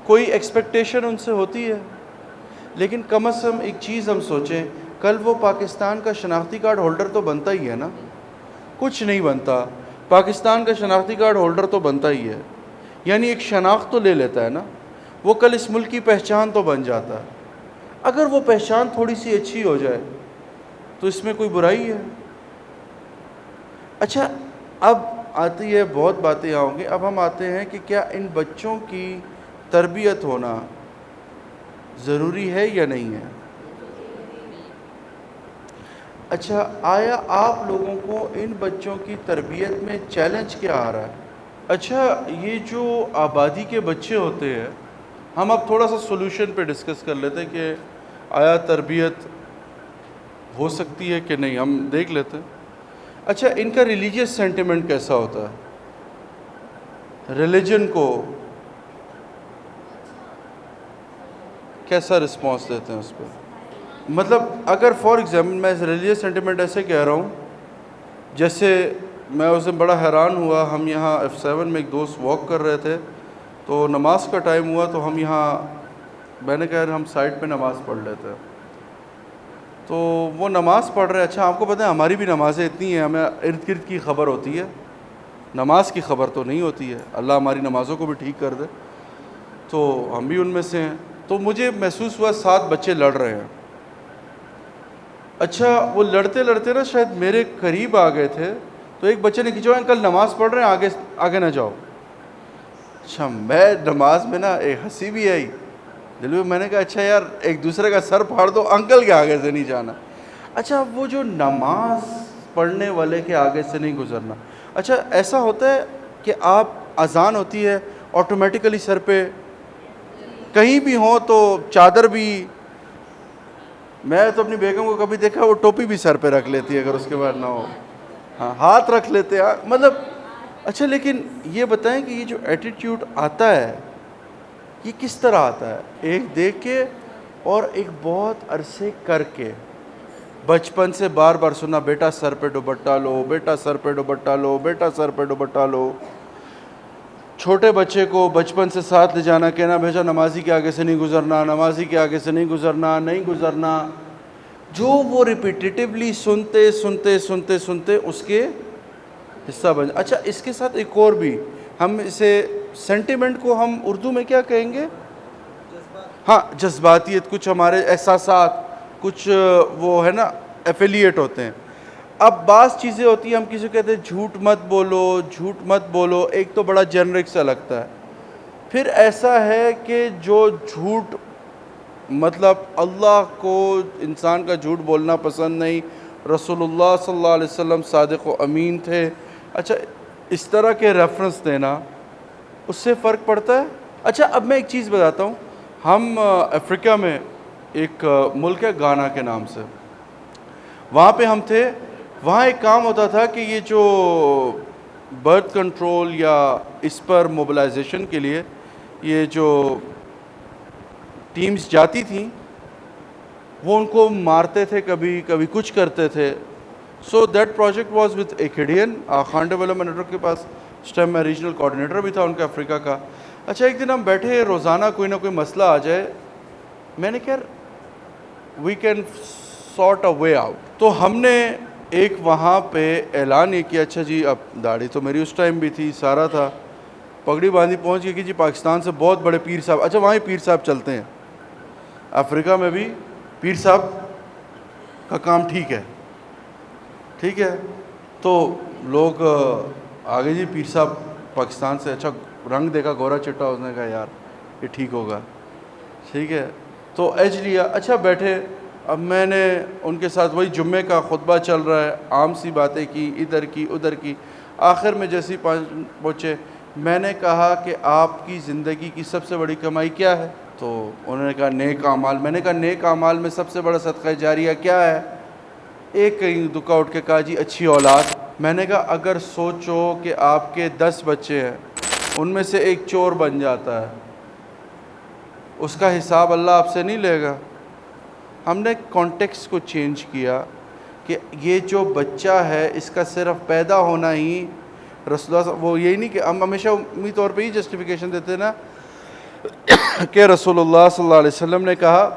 کوئی ایکسپیکٹیشن ان سے ہوتی ہے؟ لیکن کم از کم ایک چیز ہم سوچیں، کل وہ پاکستان کا شناختی کارڈ ہولڈر تو بنتا ہی ہے نا، کچھ نہیں بنتا، پاکستان کا شناختی کارڈ ہولڈر تو بنتا ہی ہے، یعنی ایک شناخت تو لے لیتا ہے نا، وہ کل اس ملک کی پہچان تو بن جاتا ہے۔ اگر وہ پہچان تھوڑی سی اچھی ہو جائے تو اس میں کوئی برائی ہے؟ اچھا، اب آتی ہے، بہت باتیں آؤں گی، اب ہم آتے ہیں کہ کیا ان بچوں کی تربیت ہونا ضروری ہے یا نہیں ہے؟ اچھا، آیا آپ لوگوں کو ان بچوں کی تربیت میں چیلنج کیا آ رہا ہے؟ اچھا، یہ جو آبادی کے بچے ہوتے ہیں، ہم اب تھوڑا سا سولوشن پہ ڈسکس کر لیتے ہیں کہ آیا تربیت ہو سکتی ہے کہ نہیں، ہم دیکھ لیتے ہیں۔ اچھا، ان کا ریلیجیس سینٹیمنٹ کیسا ہوتا ہے؟ ریلیجن کو کیسا رسپانس دیتے ہیں اس پہ؟ مطلب اگر فار ایگزامپل میں ریلیجیس سینٹیمنٹ ایسے کہہ رہا ہوں، جیسے میں اس دن بڑا حیران ہوا، ہم یہاں F7 میں ایک دوست واک کر رہے تھے، تو نماز کا ٹائم ہوا تو ہم یہاں، میں نے کہا ہم سائڈ پہ نماز پڑھ لیتے ہیں، تو وہ نماز پڑھ رہے ہیں۔ اچھا، آپ کو پتہ ہے ہماری بھی نمازیں اتنی ہیں، ہمیں ارد گرد کی خبر ہوتی ہے، نماز کی خبر تو نہیں ہوتی ہے، اللہ ہماری نمازوں کو بھی ٹھیک کر دے، تو ہم بھی ان میں سے ہیں۔ تو مجھے محسوس ہوا 7 بچے لڑ رہے ہیں۔ اچھا، وہ لڑتے لڑتے نا شاید میرے قریب آ گئے تھے، تو ایک بچے نے کھینچا، انکل نماز پڑھ رہے ہیں، آگے نہ جاؤ۔ اچھا، میں نماز میں نا ایک ہنسی بھی آئی دل میں، میں نے کہا اچھا یار ایک دوسرے کا سر پھاڑ دو، انکل کے آگے سے نہیں جانا۔ اچھا، وہ جو نماز پڑھنے والے کے آگے سے نہیں گزرنا۔ اچھا، ایسا ہوتا ہے کہ آپ اذان ہوتی ہے آٹومیٹیکلی سر پہ کہیں بھی ہوں تو چادر بھی, میں تو اپنی بیگم کو کبھی دیکھا وہ ٹوپی بھی سر پہ رکھ لیتی ہے اگر اس کے بعد نہ ہو, ہاں ہاتھ رکھ لیتے ہیں مطلب. اچھا لیکن یہ بتائیں کہ یہ جو ایٹیٹیوڈ آتا ہے یہ کس طرح آتا ہے؟ ایک دیکھ کے اور ایک بہت عرصے کر کے. بچپن سے بار بار سنا بیٹا سر پہ دوپٹہ لو, بیٹا سر پہ دوپٹہ لو, بیٹا سر پہ دوپٹہ لو. چھوٹے بچے کو بچپن سے ساتھ لے جانا, کہنا بھیجا نمازی کے آگے سے نہیں گزرنا, نمازی کے آگے سے نہیں گزرنا, نہیں گزرنا. جو وہ ریپیٹیٹیولی سنتے سنتے سنتے سنتے اس کے حصہ بن. اچھا اس کے ساتھ ایک اور بھی, ہم اسے سینٹیمنٹ کو ہم اردو میں کیا کہیں گے؟ ہاں جذباتیت, کچھ ہمارے احساسات کچھ وہ ہے نا ایفیلیٹ ہوتے ہیں. اب بعض چیزیں ہوتی ہیں ہم کسی کو کہتے ہیں جھوٹ مت بولو, جھوٹ مت بولو, ایک تو بڑا جنرک سا لگتا ہے. پھر ایسا ہے کہ جو جھوٹ مطلب اللہ کو انسان کا جھوٹ بولنا پسند نہیں, رسول اللہ صلی اللہ علیہ وسلم صادق و امین تھے. اچھا اس طرح کے ریفرنس دینا اس سے فرق پڑتا ہے. اچھا اب میں ایک چیز بتاتا ہوں, ہم افریقہ میں ایک ملک ہے گانا کے نام سے, وہاں پہ ہم تھے. وہاں ایک کام ہوتا تھا کہ یہ جو برتھ کنٹرول یا اس پر موبلائزیشن کے لیے یہ جو ٹیمز جاتی تھیں وہ ان کو مارتے تھے, کبھی کبھی کچھ کرتے تھے. So that project was with ایکیڈین خان ڈیولپمنٹ نیٹورک کے پاس. اس ٹائم میں ریجنل کوآرڈینیٹر بھی تھا ان کا افریقہ کا. اچھا ایک دن ہم بیٹھے, روزانہ کوئی نہ کوئی مسئلہ آ جائے, میں نے کہا we can sort a way out. تو ہم نے ایک وہاں پہ اعلان یہ کیا, اچھا جی اب داڑھی تو میری اس ٹائم بھی تھی, سارا تھا, پگڑی باندھی پہنچ گئی کہ جی پاکستان سے بہت بڑے پیر صاحب, اچھا وہاں پیر صاحب چلتے ہیں, افریقہ میں بھی پیر صاحب کا کام ٹھیک ہے, ٹھیک ہے. تو لوگ آگے جی پیر صاحب پاکستان سے, اچھا رنگ دیکھا گورا چٹا, اس نے کہا یار یہ ٹھیک ہوگا, ٹھیک ہے. تو ایج لیا, اچھا بیٹھے. اب میں نے ان کے ساتھ وہی جمعے کا خطبہ چل رہا ہے, عام سی باتیں کی, ادھر کی ادھر کی. آخر میں جیسے پہنچے میں نے کہا کہ آپ کی زندگی کی سب سے بڑی کمائی کیا ہے؟ تو انہوں نے کہا نیک اعمال. میں نے کہا نیک اعمال میں سب سے بڑا صدقہ جاریہ کیا ہے؟ ایک کہیں دکا اٹھ کے کہا جی اچھی اولاد. میں نے کہا اگر سوچو کہ آپ کے 10 بچے ہیں, ان میں سے ایک چور بن جاتا ہے, اس کا حساب اللہ آپ سے نہیں لے گا. ہم نے کانٹیکس کو چینج کیا کہ یہ جو بچہ ہے اس کا صرف پیدا ہونا ہی رسول اللہ, وہ یہی نہیں کہ ہم ہمیشہ عمومی طور پہ ہی جسٹیفیکیشن دیتے نا کہ رسول اللہ صلی اللہ علیہ وسلم نے کہا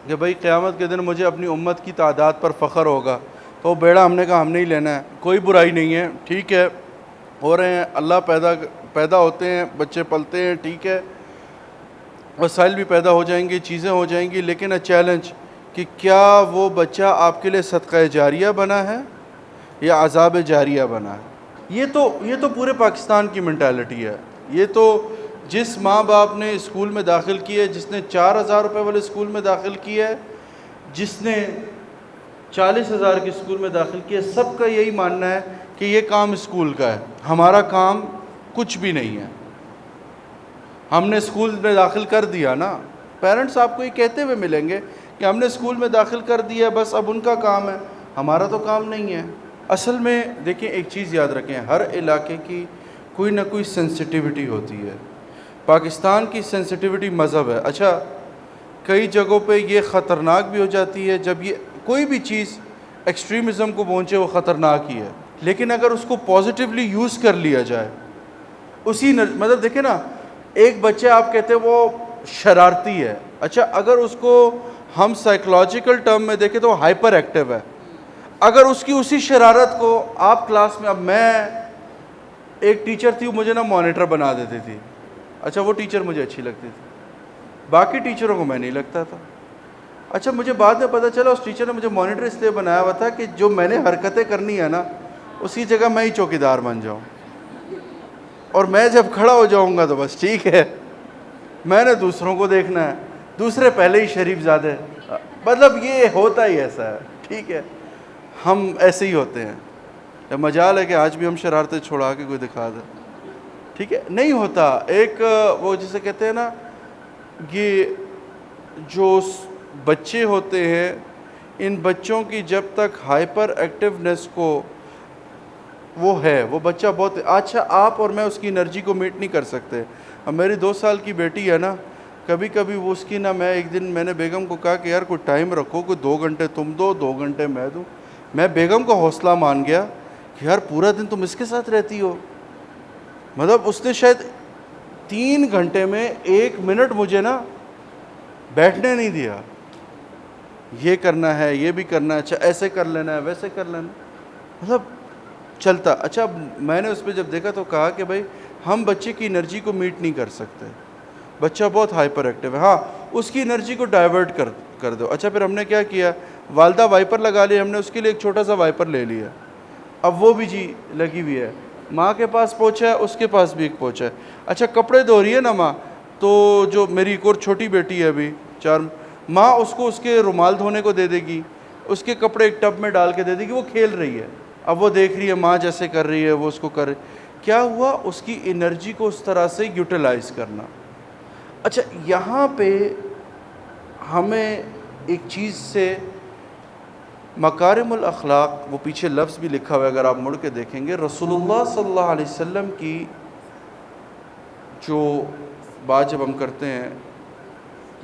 کہ بھائی قیامت کے دن مجھے اپنی امت کی تعداد پر فخر ہوگا. تو بیڑا ہم نے کہا ہم نہیں لینا ہے, کوئی برائی نہیں ہے, ٹھیک ہے ہو رہے ہیں, اللہ پیدا ہوتے ہیں, بچے پلتے ہیں, ٹھیک ہے, وسائل بھی پیدا ہو جائیں گے, چیزیں ہو جائیں گی, لیکن چیلنج کہ کیا وہ بچہ آپ کے لیے صدقہ جاریہ بنا ہے یا عذاب جاریہ بنا ہے؟ یہ تو پورے پاکستان کی مینٹالٹی ہے. یہ تو جس ماں باپ نے اسکول میں داخل کیا ہے, جس نے 4,000 روپے والے اسکول میں داخل کیا ہے, جس نے 40,000 کے اسکول میں داخل کیا, سب کا یہی ماننا ہے کہ یہ کام اسکول کا ہے, ہمارا کام کچھ بھی نہیں ہے. ہم نے اسکول میں داخل کر دیا نا, پیرنٹس آپ کو یہ کہتے ہوئے ملیں گے کہ ہم نے اسکول میں داخل کر دیا, بس اب ان کا کام ہے, ہمارا تو کام نہیں ہے. اصل میں دیکھیں ایک چیز یاد رکھیں, ہر علاقے کی کوئی نہ کوئی سینسٹیوٹی ہوتی ہے. پاکستان کی سینسٹیوٹی مذہب ہے. اچھا کئی جگہوں پہ یہ خطرناک بھی ہو جاتی ہے, جب یہ کوئی بھی چیز ایکسٹریمزم کو پہنچے وہ خطرناک ہی ہے, لیکن اگر اس کو پازیٹیولی یوز کر لیا جائے مطلب دیکھیں نا, ایک بچہ آپ کہتے ہیں وہ شرارتی ہے, اچھا اگر اس کو ہم سائیکلوجیکل ٹرم میں دیکھیں تو وہ ہائپر ایکٹیو ہے. اگر اس کی اسی شرارت کو آپ کلاس میں, اب میں ایک ٹیچر تھی مجھے نا مانیٹر بنا دیتی تھی, اچھا وہ ٹیچر مجھے اچھی لگتی تھی, باقی ٹیچروں کو میں نہیں لگتا تھا. اچھا مجھے بعد میں پتہ چلا اس ٹیچر نے مجھے مانیٹر اس لیے بنایا ہوا تھا کہ جو میں نے حرکتیں کرنی ہے نا اس کی جگہ میں ہی چوکیدار بن جاؤں, اور میں جب کھڑا ہو جاؤں گا تو بس ٹھیک ہے, میں نے دوسروں کو دیکھنا ہے, دوسرے پہلے ہی شریف زادے, مطلب یہ ہوتا ہی ایسا ہے, ٹھیک ہے, ہم ایسے ہی ہوتے ہیں. مجال ہے کہ آج بھی ہم شرارتیں چھوڑا کے کوئی دکھا دے, ٹھیک ہے, نہیں ہوتا. ایک وہ جسے کہتے ہیں نا یہ جو بچے ہوتے ہیں ان بچوں کی جب تک ہائپر ایکٹیونیس کو وہ ہے، وہ بچہ بہت اچھا، آپ اور میں اس کی انرجی کو میٹ نہیں کر سکتے. اب میری 2 سال کی بیٹی ہے نا، کبھی کبھی وہ اس کی نا، میں ایک دن میں نے بیگم کو کہا کہ یار کوئی ٹائم رکھو، کوئی 2 گھنٹے تم دو 2 گھنٹے میں دوں. میں بیگم کو حوصلہ مان گیا کہ یار پورا دن تم اس کے ساتھ رہتی ہو. مطلب اس نے شاید 3 گھنٹے میں 1 منٹ مجھے نا بیٹھنے نہیں دیا. یہ کرنا ہے، یہ بھی کرنا ہے، اچھا ایسے کر لینا ہے، ویسے کر لینا، مطلب چلتا. اچھا میں نے اس پہ جب دیکھا تو کہا کہ بھائی ہم بچے کی انرجی کو میٹ نہیں کر سکتے، بچہ بہت ہائپر ایکٹیو ہے، ہاں اس کی انرجی کو ڈائیورٹ کر دو. اچھا پھر ہم نے کیا کیا، والدہ وائپر لگا لی، ہم نے اس کے لیے ایک چھوٹا سا وائپر لے لیا. اب وہ بھی جی لگی ہوئی ہے، ماں کے پاس پہنچا ہے، اس کے پاس بھی ایک پہنچا ہے. اچھا کپڑے دھو رہی ہے نا ماں، تو جو میری ایک اور چھوٹی بیٹی ہے ابھی 4، ماں اس کو اس کے رومال دھونے کو دے دے گی، اس کے کپڑے ایک ٹب میں ڈال کے دے دے گی، وہ کھیل رہی ہے. اب وہ دیکھ رہی ہے ماں جیسے کر رہی ہے وہ اس کو کر رہی. کیا ہوا، اس کی انرجی کو اس طرح سے یوٹیلائز کرنا. اچھا یہاں پہ ہمیں ایک چیز سے مکارم الاخلاق، وہ پیچھے لفظ بھی لکھا ہوا ہے اگر آپ مڑ کے دیکھیں گے، رسول اللہ صلی اللہ علیہ وسلم کی جو بات جب ہم کرتے ہیں،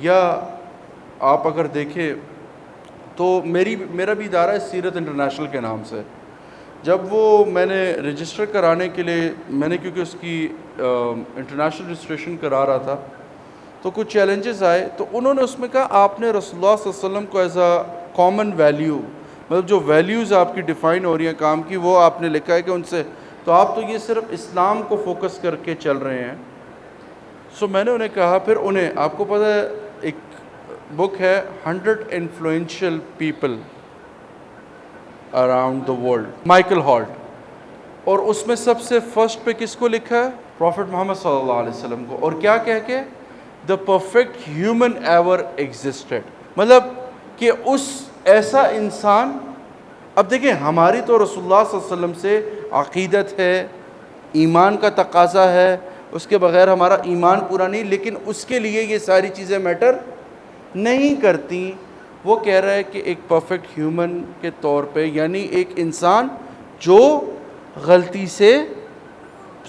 یا آپ اگر دیکھیں تو میرا بھی ادارہ ہے سیرت انٹرنیشنل کے نام سے. جب وہ میں نے رجسٹر کرانے کے لیے، میں نے کیونکہ اس کی انٹرنیشنل رجسٹریشن کرا رہا تھا تو کچھ چیلنجز آئے، تو انہوں نے اس میں کہا آپ نے رسول اللہ صلی اللہ علیہ وسلم کو ایز اے کامن ویلیو، مطلب جو ویلیوز آپ کی ڈیفائن ہو رہی ہیں کام کی، وہ آپ نے لکھا ہے کہ ان سے، تو آپ تو یہ صرف اسلام کو فوکس کر کے چل رہے ہیں. سو میں نے انہیں کہا، پھر انہیں آپ کو پتہ ہے ایک بک ہے 100 influential people around the world, Michael Hart, اور اس میں سب سے فرسٹ پہ کس کو لکھا ہے، پروفٹ محمد صلی اللہ علیہ وسلم کو. اور کیا کہہ کے، the perfect human ever existed, مطلب کہ اس ایسا انسان. اب دیکھیں ہماری تو رسول اللہ صلی اللہ علیہ وسلم سے عقیدت ہے، ایمان کا تقاضا ہے، اس کے بغیر ہمارا ایمان پورا نہیں، لیکن اس کے لیے یہ ساری چیزیں میٹر نہیں کرتی. وہ کہہ رہا ہے کہ ایک پرفیکٹ ہیومن کے طور پہ، یعنی ایک انسان جو غلطی سے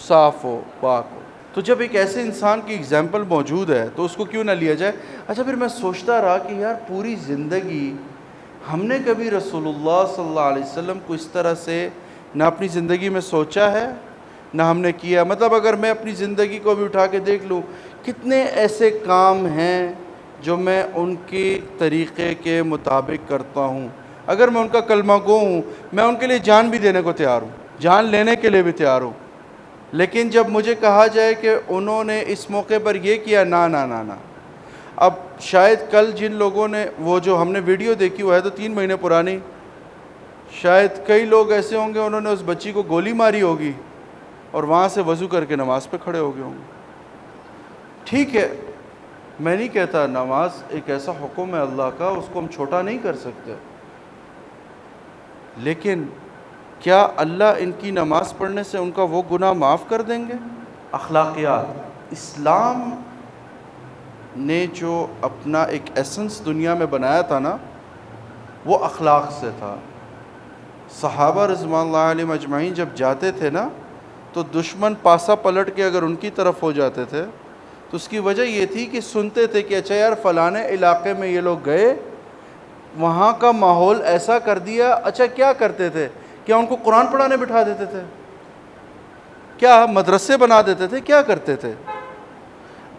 صاف ہو، پاک ہو. تو جب ایک ایسے انسان کی اگزامپل موجود ہے تو اس کو کیوں نہ لیا جائے. اچھا پھر میں سوچتا رہا کہ یار پوری زندگی ہم نے کبھی رسول اللہ صلی اللہ علیہ وسلم کو اس طرح سے نہ اپنی زندگی میں سوچا ہے نہ ہم نے کیا. مطلب اگر میں اپنی زندگی کو بھی اٹھا کے دیکھ لوں، کتنے ایسے کام ہیں جو میں ان کے طریقے کے مطابق کرتا ہوں. اگر میں ان کا کلمہ گو ہوں، میں ان کے لیے جان بھی دینے کو تیار ہوں، جان لینے کے لیے بھی تیار ہوں. لیکن جب مجھے کہا جائے کہ انہوں نے اس موقع پر یہ کیا، نہ. اب شاید کل جن لوگوں نے وہ جو ہم نے ویڈیو دیکھی وہ ہے تو 3 مہینے پرانی، شاید کئی لوگ ایسے ہوں گے انہوں نے اس بچی کو گولی ماری ہوگی اور وہاں سے وضو کر کے نماز پہ کھڑے ہو گئے ہوں گے. ٹھیک ہے، میں نہیں کہتا، نماز ایک ایسا حکم ہے اللہ کا، اس کو ہم چھوٹا نہیں کر سکتے، لیکن کیا اللہ ان کی نماز پڑھنے سے ان کا وہ گناہ معاف کر دیں گے؟ اخلاقیات، اسلام نے جو اپنا ایک ایسنس دنیا میں بنایا تھا نا، وہ اخلاق سے تھا. صحابہ رضوان اللہ علیہم اجمعین جب جاتے تھے نا تو دشمن پاسا پلٹ کے اگر ان کی طرف ہو جاتے تھے تو اس کی وجہ یہ تھی کہ سنتے تھے کہ اچھا یار فلانے علاقے میں یہ لوگ گئے، وہاں کا ماحول ایسا کر دیا. اچھا کیا کرتے تھے، کیا ان کو قرآن پڑھانے بٹھا دیتے تھے، کیا مدرسے بنا دیتے تھے، کیا کرتے تھے؟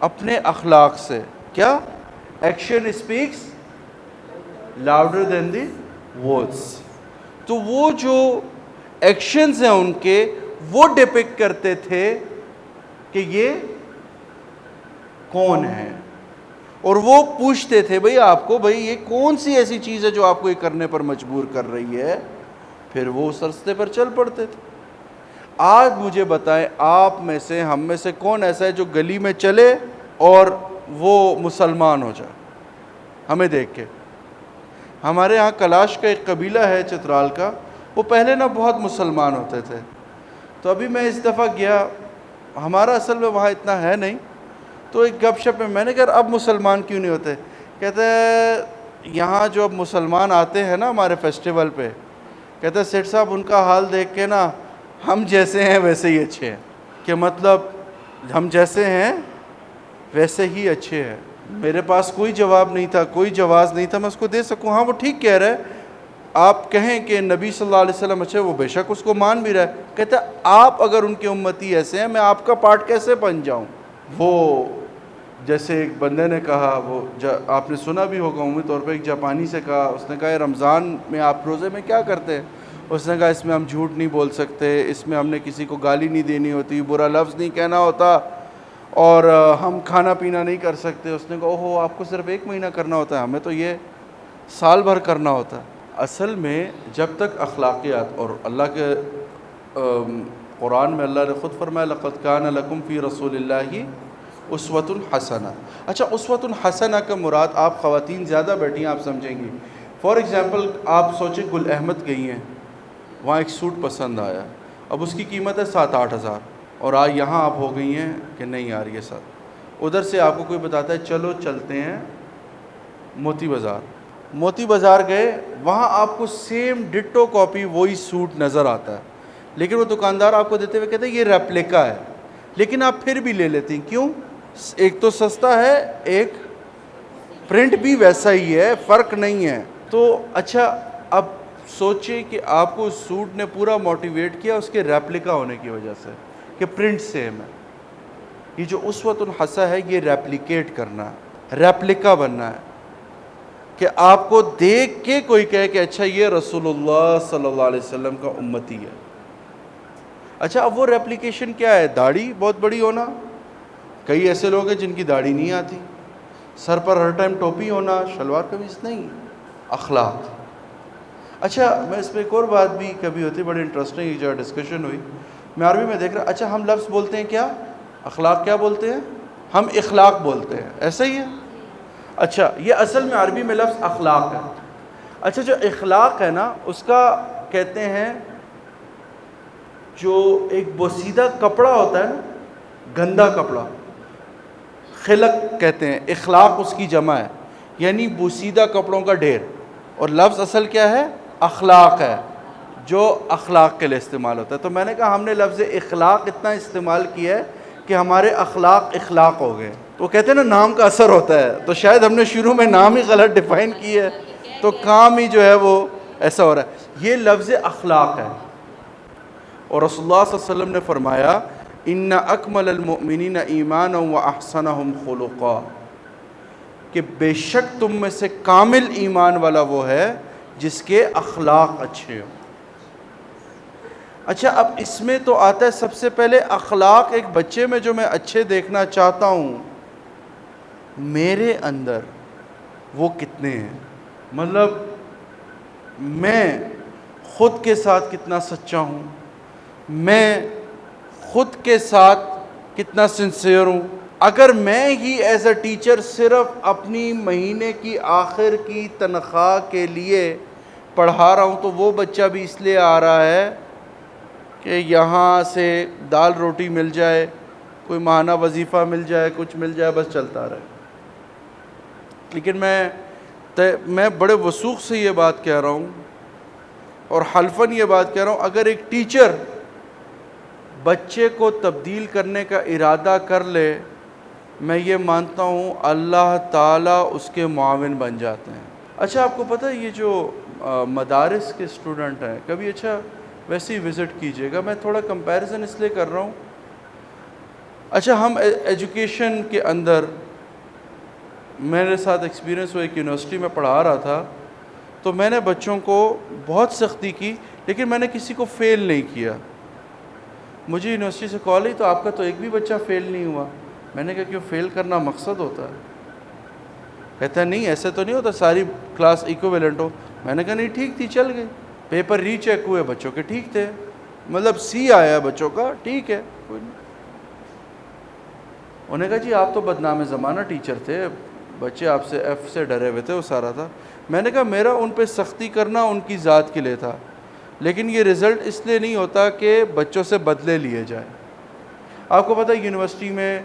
اپنے اخلاق سے. کیا ایکشن اسپیکس لاؤڈر دین دی ورڈز. تو وہ جو ایکشنز ہیں ان کے، وہ ڈپکٹ کرتے تھے کہ یہ کون ہے. اور وہ پوچھتے تھے بھئی آپ کو، بھئی یہ کون سی ایسی چیز ہے جو آپ کو یہ کرنے پر مجبور کر رہی ہے، پھر وہ اس رستے پر چل پڑتے تھے. آج مجھے بتائیں آپ میں سے، ہم میں سے کون ایسا ہے جو گلی میں چلے اور وہ مسلمان ہو جائے ہمیں دیکھ کے؟ ہمارے ہاں کلاش کا ایک قبیلہ ہے چترال کا، وہ پہلے نا بہت مسلمان ہوتے تھے. تو ابھی میں اس دفعہ گیا، ہمارا اصل میں وہاں اتنا ہے نہیں، تو ایک گپ شپ میں نے کہا اب مسلمان کیوں نہیں ہوتے؟ کہتے ہیں یہاں جو اب مسلمان آتے ہیں نا ہمارے فیسٹیول پہ، کہتے ہیں سیٹھ صاحب ان کا حال دیکھ کے نا ہم جیسے ہیں ویسے ہی اچھے ہیں، کہ مطلب ہم جیسے ہیں ویسے ہی اچھے ہیں۔ میرے پاس کوئی جواب نہیں تھا، کوئی جواز نہیں تھا میں اس کو دے سکوں، ہاں وہ ٹھیک کہہ رہا ہے، آپ کہیں کہ نبی صلی اللہ علیہ وسلم اچھے، وہ بے شک اس کو مان بھی رہا ہے، کہتا ہے آپ اگر ان کے امتی ایسے ہیں میں آپ کا پارٹ کیسے بن جاؤں؟ وہ جیسے ایک بندے نے کہا، وہ آپ نے سنا بھی ہوگا عمومی طور پہ، ایک جاپانی سے کہا، اس نے کہا یہ رمضان میں آپ روزے میں کیا کرتے ہیں؟ اس نے کہا اس میں ہم جھوٹ نہیں بول سکتے، اس میں ہم نے کسی کو گالی نہیں دینی ہوتی، برا لفظ نہیں کہنا ہوتا، اور ہم کھانا پینا نہیں کر سکتے۔ اس نے کہا اوہو آپ کو صرف 1 مہینہ کرنا ہوتا ہے، ہمیں تو یہ سال بھر کرنا ہوتا ہے۔ اصل میں جب تک اخلاقیات، اور اللہ کے قرآن میں اللہ نے خود فرمایا لقد کان لکم فی رسول اللہ اسوۃ حسنہ۔ اچھا اسوۃ حسنہ کا مراد، آپ خواتین زیادہ بیٹھی ہیں آپ سمجھیں گی، فار ایگزامپل آپ سوچیں گل احمد گئی ہیں، وہاں ایک سوٹ پسند آیا، اب اس کی قیمت ہے 7-8 ہزار، اور یہاں آپ ہو گئی ہیں کہ نہیں یار یہ ساتھ، ادھر سے آپ کو کوئی بتاتا ہے چلو چلتے ہیں موتی بازار، موتی بازار گئے، وہاں آپ کو سیم ڈٹو کاپی وہی سوٹ نظر آتا ہے، لیکن وہ دکاندار آپ کو دیتے ہوئے کہتے ہیں یہ ریپلیکا ہے، لیکن آپ پھر بھی لے لیتی ہیں، کیوں؟ ایک تو سستا ہے، ایک پرنٹ بھی ویسا ہی ہے، فرق نہیں ہے۔ تو اچھا اب سوچیں کہ آپ کو سوٹ نے پورا موٹیویٹ کیا اس کے ریپلیکا ہونے کی وجہ سے کہ پرنٹ سیم ہے۔ یہ جو اسوۃ الحسنہ ہے یہ ریپلیکیٹ کرنا ہے، ریپلیکا بننا ہے، کہ آپ کو دیکھ کے کوئی کہے کہ اچھا یہ رسول اللہ صلی اللہ علیہ وسلم کا امتی ہے۔ اچھا اب وہ ریپلیکیشن کیا ہے؟ داڑھی بہت بڑی ہونا، کئی ایسے لوگ ہیں جن کی داڑھی نہیں آتی، سر پر ہر ٹائم ٹوپی ہونا، شلوار قمیص نہیں، اخلاق۔ اچھا میں اس پہ ایک اور بات بھی کبھی ہوتی، بڑی انٹرسٹنگ ایک جگہ ڈسکشن ہوئی، میں عربی میں دیکھ رہا، اچھا ہم لفظ بولتے ہیں کیا؟ اخلاق کیا بولتے ہیں؟ ہم اخلاق بولتے ہیں، ایسا ہی ہے؟ اچھا یہ اصل میں عربی میں لفظ اخلاق ہے۔ اچھا جو اخلاق ہے نا اس کا کہتے ہیں جو ایک بوسیدہ کپڑا ہوتا ہے نا، گندا کپڑا، خلق کہتے ہیں، اخلاق اس کی جمع ہے، یعنی بوسیدہ کپڑوں کا ڈھیر، اور لفظ اصل کیا ہے؟ اخلاق ہے، جو اخلاق کے لیے استعمال ہوتا ہے۔ تو میں نے کہا ہم نے لفظ اخلاق اتنا استعمال کیا ہے کہ ہمارے اخلاق اخلاق ہو گئے۔ تو وہ کہتے ہیں نا نام کا اثر ہوتا ہے، تو شاید ہم نے شروع میں نام ہی غلط ڈیفائن کی ہے تو کام ہی جو ہے وہ ایسا ہو رہا ہے۔ یہ لفظ اخلاق ہے، اور رسول اللہ صلی اللہ علیہ وسلم نے فرمایا ان اکمل المؤمنین ایمانا واحسنہم خلقا، کہ بے شک تم میں سے کامل ایمان والا وہ ہے جس کے اخلاق اچھے ہوں۔ اچھا اب اس میں تو آتا ہے سب سے پہلے اخلاق ایک بچے میں جو میں اچھے دیکھنا چاہتا ہوں، میرے اندر وہ کتنے ہیں، مطلب میں خود کے ساتھ کتنا سچا ہوں، میں خود کے ساتھ کتنا سنسیئر ہوں۔ اگر میں ہی ایز اے ٹیچر صرف اپنی مہینے کی آخر کی تنخواہ کے لیے پڑھا رہا ہوں تو وہ بچہ بھی اس لیے آ رہا ہے کہ یہاں سے دال روٹی مل جائے، کوئی ماہانہ وظیفہ مل جائے، کچھ مل جائے، بس چلتا رہے۔ لیکن میں بڑے وثوق سے یہ بات کہہ رہا ہوں اور حلفاً یہ بات کہہ رہا ہوں، اگر ایک ٹیچر بچے کو تبدیل کرنے کا ارادہ کر لے، میں یہ مانتا ہوں اللہ تعالیٰ اس کے معاون بن جاتے ہیں۔ اچھا آپ کو پتہ ہے یہ جو مدارس کے اسٹوڈنٹ ہیں، کبھی اچھا ویسے ہی وزٹ کیجئے گا، میں تھوڑا کمپیریزن اس لیے کر رہا ہوں۔ اچھا ہم ایجوکیشن کے اندر، میرے ساتھ ایکسپیرینس ہوا، ایک یونیورسٹی میں پڑھا رہا تھا، تو میں نے بچوں کو بہت سختی کی لیکن میں نے کسی کو فیل نہیں کیا۔ مجھے یونیورسٹی سے کال آئی تو آپ کا تو ایک بھی بچہ فیل نہیں ہوا۔ میں نے کہا کیوں، فیل کرنا مقصد ہوتا ہے؟ کہتا ہے نہیں ایسے تو نہیں ہوتا ساری کلاس ایکویلنٹ ہو۔ میں نے کہا نہیں ٹھیک تھی، چل گئی، پیپر ری چیک ہوئے، بچوں کے ٹھیک تھے، مطلب سی آیا بچوں کا، ٹھیک ہے کوئی نہیں۔ انہوں نے کہا جی آپ تو بدنام زمانہ ٹیچر تھے، بچے آپ سے ایف سے ڈرے ہوئے تھے، وہ سارا تھا۔ میں نے کہا میرا ان پہ سختی کرنا ان کی ذات کے لیے تھا، لیکن یہ رزلٹ اس لیے نہیں ہوتا کہ بچوں سے بدلے لیے جائے۔ آپ کو پتہ ہے یونیورسٹی میں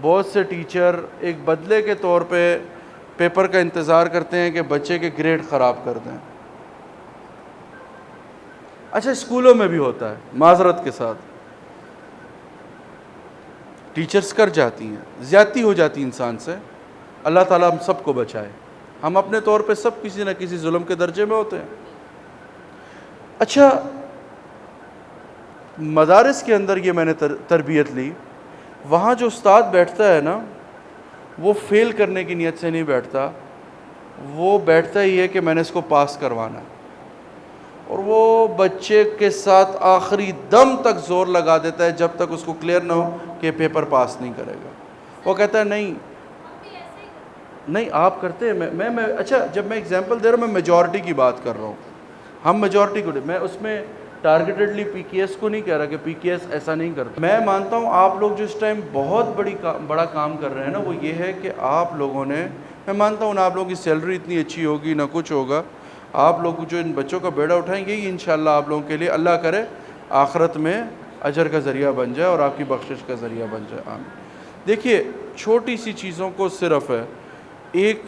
بہت سے ٹیچر ایک بدلے کے طور پہ پیپر کا انتظار کرتے ہیں کہ بچے کے گریڈ خراب کر دیں. اچھا اسکولوں میں بھی ہوتا ہے, معذرت کے ساتھ ٹیچرز کر جاتی ہیں, زیادتی ہو جاتی انسان سے. اللہ تعالیٰ ہم سب کو بچائے. ہم اپنے طور پہ سب کسی نہ کسی ظلم کے درجے میں ہوتے ہیں. اچھا مدارس کے اندر یہ میں نے تربیت لی, وہاں جو استاد بیٹھتا ہے نا وہ فیل کرنے کی نیت سے نہیں بیٹھتا, وہ بیٹھتا ہی ہے کہ میں نے اس کو پاس کروانا ہے, اور وہ بچے کے ساتھ آخری دم تک زور لگا دیتا ہے جب تک اس کو کلیئر نہ ہو کہ پیپر پاس نہیں کرے گا. وہ کہتا ہے نہیں آپ کرتے ہیں, میں اچھا جب میں اگزامپل دے رہا ہوں میں میجورٹی کی بات کر رہا ہوں, ہم میجورٹی کو, میں اس میں ٹارگیٹڈلی پی کے ایس کو نہیں کہہ رہا کہ پی کے ایس ایسا نہیں کرتا. میں مانتا ہوں آپ لوگ جو اس ٹائم بہت بڑا کام کر رہے ہیں نا, وہ یہ ہے کہ آپ لوگوں نے, میں مانتا ہوں آپ لوگوں کی سیلری اتنی اچھی ہوگی نہ کچھ ہوگا, آپ لوگ جو ان بچوں کا بیڑا اٹھائیں گے, یہی انشاءاللہ آپ لوگوں کے لیے اللہ کرے آخرت میں اجر کا ذریعہ بن جائے اور آپ کی بخشش کا ذریعہ بن جائے. آمین. دیکھیے چھوٹی سی چیزوں کو صرف ہے, ایک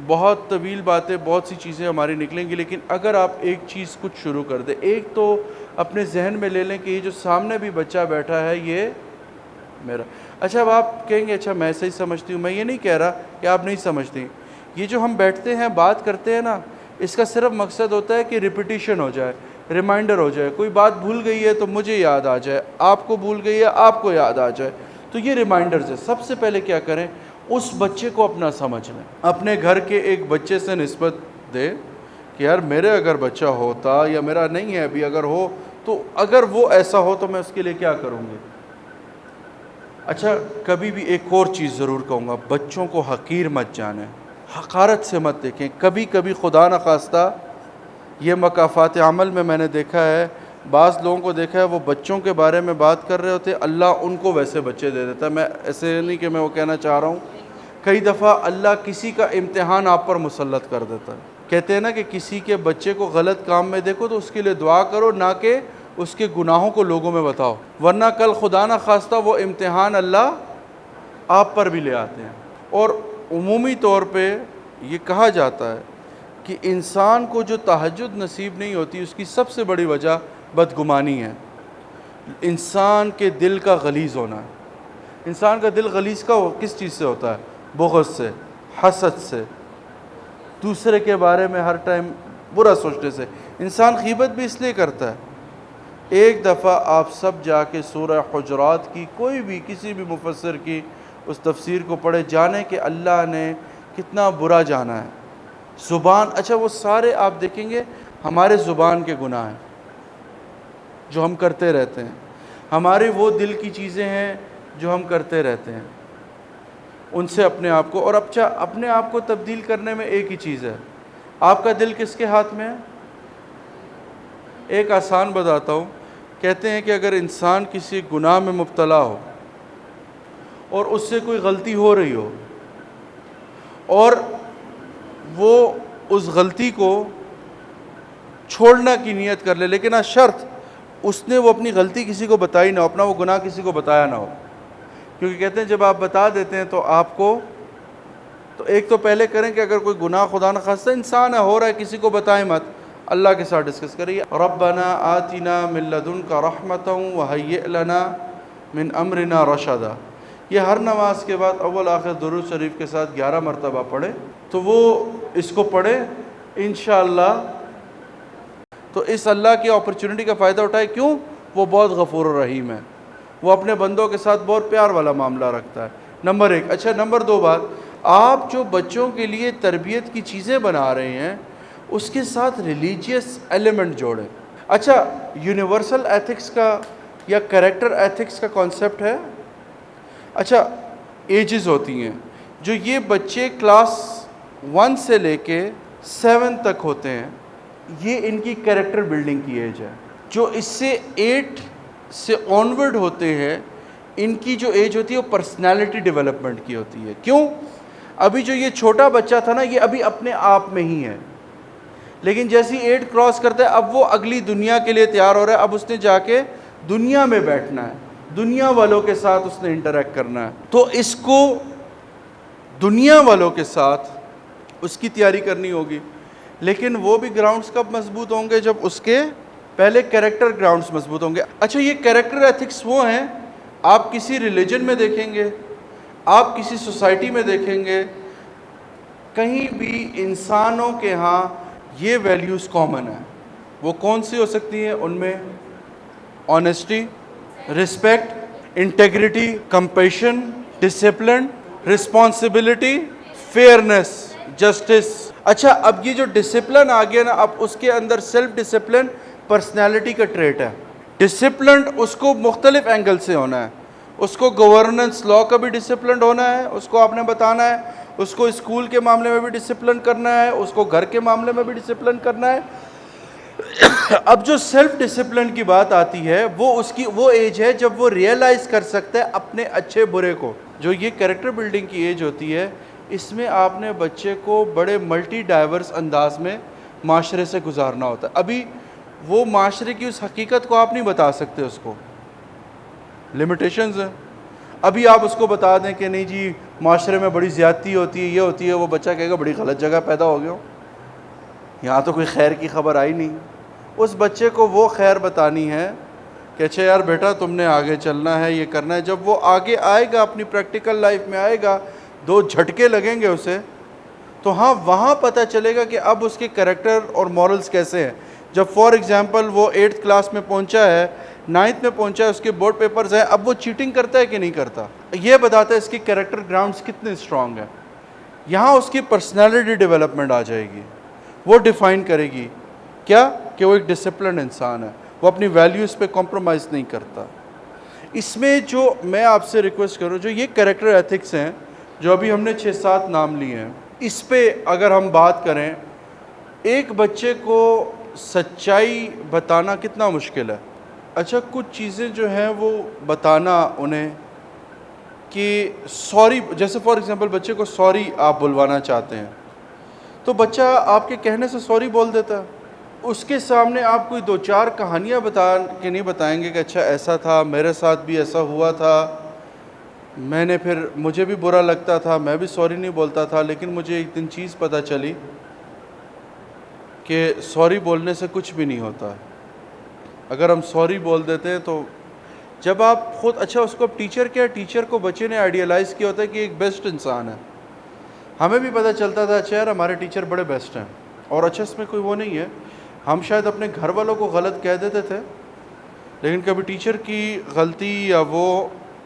بہت طویل باتیں, بہت سی چیزیں ہماری نکلیں گی, لیکن اگر آپ ایک چیز کچھ شروع کر دیں, ایک تو اپنے ذہن میں لے لیں کہ یہ جو سامنے بھی بچہ بیٹھا ہے یہ میرا. اچھا اب آپ کہیں گے اچھا میں صحیح سمجھتی ہوں, میں یہ نہیں کہہ رہا کہ آپ نہیں سمجھتی. یہ جو ہم بیٹھتے ہیں بات کرتے ہیں نا, اس کا صرف مقصد ہوتا ہے کہ ریپیٹیشن ہو جائے, ریمائنڈر ہو جائے. کوئی بات بھول گئی ہے تو مجھے یاد آ جائے, آپ کو بھول گئی ہے آپ کو یاد آ جائے. تو یہ ریمائنڈرز ہے. سب سے پہلے کیا کریں, اس بچے کو اپنا سمجھ لیں, اپنے گھر کے ایک بچے سے نسبت دے کہ یار میرے اگر بچہ ہوتا, یا میرا نہیں ہے ابھی, اگر ہو تو اگر وہ ایسا ہو تو میں اس کے لیے کیا کروں گی. اچھا کبھی بھی ایک اور چیز ضرور کہوں گا, بچوں کو حقیر مت جانیں, حقارت سے مت دیکھیں. کبھی کبھی خدا نخواستہ یہ مکافات عمل میں نے دیکھا ہے, بعض لوگوں کو دیکھا ہے وہ بچوں کے بارے میں بات کر رہے ہوتے, اللہ ان کو ویسے بچے دے دیتا ہے. میں ایسے نہیں کہ میں وہ کہنا چاہ رہا ہوں, کئی دفعہ اللہ کسی کا امتحان آپ پر مسلط کر دیتا ہے. کہتے ہیں نا کہ کسی کے بچے کو غلط کام میں دیکھو تو اس کے لیے دعا کرو, نہ کہ اس کے گناہوں کو لوگوں میں بتاؤ, ورنہ کل خدا نہ خواستہ وہ امتحان اللہ آپ پر بھی لے آتے ہیں. اور عمومی طور پہ یہ کہا جاتا ہے کہ انسان کو جو تہجد نصیب نہیں ہوتی اس کی سب سے بڑی وجہ بدگمانی ہے, انسان کے دل کا غلیظ ہونا ہے. انسان کا دل غلیظ کس چیز سے ہوتا ہے؟ بغض سے, حسد سے, دوسرے کے بارے میں ہر ٹائم برا سوچنے سے. انسان غیبت بھی اس لیے کرتا ہے. ایک دفعہ آپ سب جا کے سورہ حجرات کی کوئی بھی کسی بھی مفسر کی اس تفسیر کو پڑھے, جانے کہ اللہ نے کتنا برا جانا ہے. زبان, اچھا وہ سارے آپ دیکھیں گے ہمارے زبان کے گناہ ہیں جو ہم کرتے رہتے ہیں, ہمارے وہ دل کی چیزیں ہیں جو ہم کرتے رہتے ہیں, ان سے اپنے آپ کو, اور اچھا اپنے آپ کو تبدیل کرنے میں ایک ہی چیز ہے, آپ کا دل کس کے ہاتھ میں ہے؟ ایک آسان بتاتا ہوں, کہتے ہیں کہ اگر انسان کسی گناہ میں مبتلا ہو اور اس سے کوئی غلطی ہو رہی ہو اور وہ اس غلطی کو چھوڑنا کی نیت کر لے, لیکن شرط اس نے وہ اپنی غلطی کسی کو بتائی نہ ہو, اپنا وہ گناہ کسی کو بتایا نہ ہو. کیونکہ کہتے ہیں جب آپ بتا دیتے ہیں تو آپ کو, تو ایک تو پہلے کریں کہ اگر کوئی گناہ خدا نہ خواستہ انسان ہے ہو رہا ہے, کسی کو بتائیں مت, اللہ کے ساتھ ڈسکس کریے. ربنا آتنا من لدنک رحمتا وہیئ لنا من امرنا رشدا. یہ ہر نماز کے بعد اول آخر درود شریف کے ساتھ 11 مرتبہ پڑھے, تو وہ اس کو پڑھے انشاءاللہ. تو اس اللہ کی اپرچونٹی کا فائدہ اٹھائے. کیوں؟ وہ بہت غفور الرحیم ہے, وہ اپنے بندوں کے ساتھ بہت پیار والا معاملہ رکھتا ہے. نمبر 1. اچھا نمبر 2 بات, آپ جو بچوں کے لیے تربیت کی چیزیں بنا رہے ہیں اس کے ساتھ ریلیجیس ایلیمنٹ جوڑیں. اچھا یونیورسل ایتھکس کا یا کریکٹر ایتھکس کا کانسیپٹ ہے. اچھا ایجز ہوتی ہیں, جو یہ بچے کلاس 1 سے لے کے 7 تک ہوتے ہیں, یہ ان کی کریکٹر بلڈنگ کی ایج ہے. جو اس سے 8 سے آنورڈ ہوتے ہیں, ان کی جو ایج ہوتی ہے وہ پرسنالٹی ڈیولپمنٹ کی ہوتی ہے. کیوں؟ ابھی جو یہ چھوٹا بچہ تھا نا, یہ ابھی اپنے آپ میں ہی ہے, لیکن جیسی 8 کراس کرتا ہے اب وہ اگلی دنیا کے لیے تیار ہو رہا ہے. اب اس نے جا کے دنیا میں بیٹھنا ہے, دنیا والوں کے ساتھ اس نے انٹریکٹ کرنا ہے. تو اس کو دنیا والوں کے ساتھ اس کی تیاری کرنی ہوگی. لیکن وہ بھی گراؤنڈز کب مضبوط ہوں گے؟ جب اس کے پہلے کیریکٹر گراؤنڈز مضبوط ہوں گے. اچھا یہ کیریکٹر ایتھکس وہ ہیں آپ کسی ریلیجن میں دیکھیں گے, آپ کسی سوسائٹی میں دیکھیں گے, کہیں بھی انسانوں کے ہاں یہ ویلیوز کامن ہیں. وہ کون سی ہو سکتی ہیں؟ ان میں honesty, respect, integrity, compassion, discipline, responsibility, fairness, justice. اچھا اب یہ جو ڈسپلن آ گیا نا, اب اس کے اندر سیلف ڈسپلن پرسنالٹی کا ٹریٹ ہے. ڈسپلنڈ اس کو مختلف اینگل سے ہونا ہے. اس کو گورننس لا کا بھی ڈسپلنڈ ہونا ہے, اس کو آپ نے بتانا ہے, اس کو اسکول کے معاملے میں بھی ڈسپلن کرنا ہے, اس کو گھر کے معاملے میں بھی ڈسپلن کرنا ہے. اب جو سیلف ڈسپلن کی بات آتی ہے وہ ایج ہے جب وہ ریئلائز کر سکتا ہے اپنے اچھے برے کو. جو یہ کیریکٹر بلڈنگ کی ایج ہوتی ہے, اس میں آپ نے بچے کو بڑے ملٹی ڈائیورس انداز میں معاشرے سے گزارنا ہوتا ہے. ابھی وہ معاشرے کی اس حقیقت کو آپ نہیں بتا سکتے, اس کو لمیٹیشنز ہیں. ابھی آپ اس کو بتا دیں کہ نہیں جی معاشرے میں بڑی زیادتی ہوتی ہے, یہ ہوتی ہے, وہ بچہ کہے گا بڑی غلط جگہ پیدا ہو گیا ہوں, یہاں تو کوئی خیر کی خبر آئی نہیں. اس بچے کو وہ خیر بتانی ہے کہ اچھا یار بیٹا تم نے آگے چلنا ہے, یہ کرنا ہے. جب وہ آگے آئے گا, اپنی پریکٹیکل لائف میں آئے گا, 2 جھٹکے لگیں گے اسے, تو ہاں وہاں پتہ چلے گا کہ اب اس کے کریکٹر اور مورلز کیسے ہیں. جب فار ایگزامپل وہ 8th کلاس میں پہنچا ہے, 9th میں پہنچا ہے, اس کے بورڈ پیپرز ہیں, اب وہ چیٹنگ کرتا ہے کہ نہیں کرتا, یہ بتاتا ہے اس کی کریکٹر گراؤنڈز کتنے اسٹرانگ ہیں. یہاں اس کی پرسنالٹی ڈیولپمنٹ آ جائے گی. وہ ڈیفائن کرے گی کیا کہ وہ ایک ڈسپلن انسان ہے, وہ اپنی ویلیوز پہ کمپرومائز نہیں کرتا. اس میں جو میں آپ سے ریکویسٹ کروں, جو یہ کیریکٹر ایتھکس ہیں جو ابھی ہم نے 6-7 نام لیے ہیں, اس پہ اگر ہم بات کریں, ایک بچے کو سچائی بتانا کتنا مشکل ہے. اچھا کچھ چیزیں جو ہیں وہ بتانا انہیں کہ سوری, جیسے فار ایگزامپل بچے کو سوری آپ بلوانا چاہتے ہیں, تو بچہ آپ کے کہنے سے سوری بول دیتا ہے. اس کے سامنے آپ کوئی 2-4 کہانیاں بتا کے نہیں بتائیں گے کہ اچھا ایسا تھا, میرے ساتھ بھی ایسا ہوا تھا, میں نے پھر مجھے بھی برا لگتا تھا, میں بھی سوری نہیں بولتا تھا, لیکن مجھے ایک دن چیز پتہ چلی کہ سوری بولنے سے کچھ بھی نہیں ہوتا. اگر ہم سوری بول دیتے ہیں تو جب آپ خود, اچھا اس کو ٹیچر کیا, ٹیچر کو بچے نے آئیڈیالائز کیا ہوتا ہے کہ ایک بیسٹ انسان ہے. ہمیں بھی پتہ چلتا تھا اچھا یار ہمارے ٹیچر بڑے بیسٹ ہیں, اور اچھا اس میں کوئی وہ نہیں ہے, ہم شاید اپنے گھر والوں کو غلط کہہ دیتے تھے, لیکن کبھی ٹیچر کی غلطی یا وہ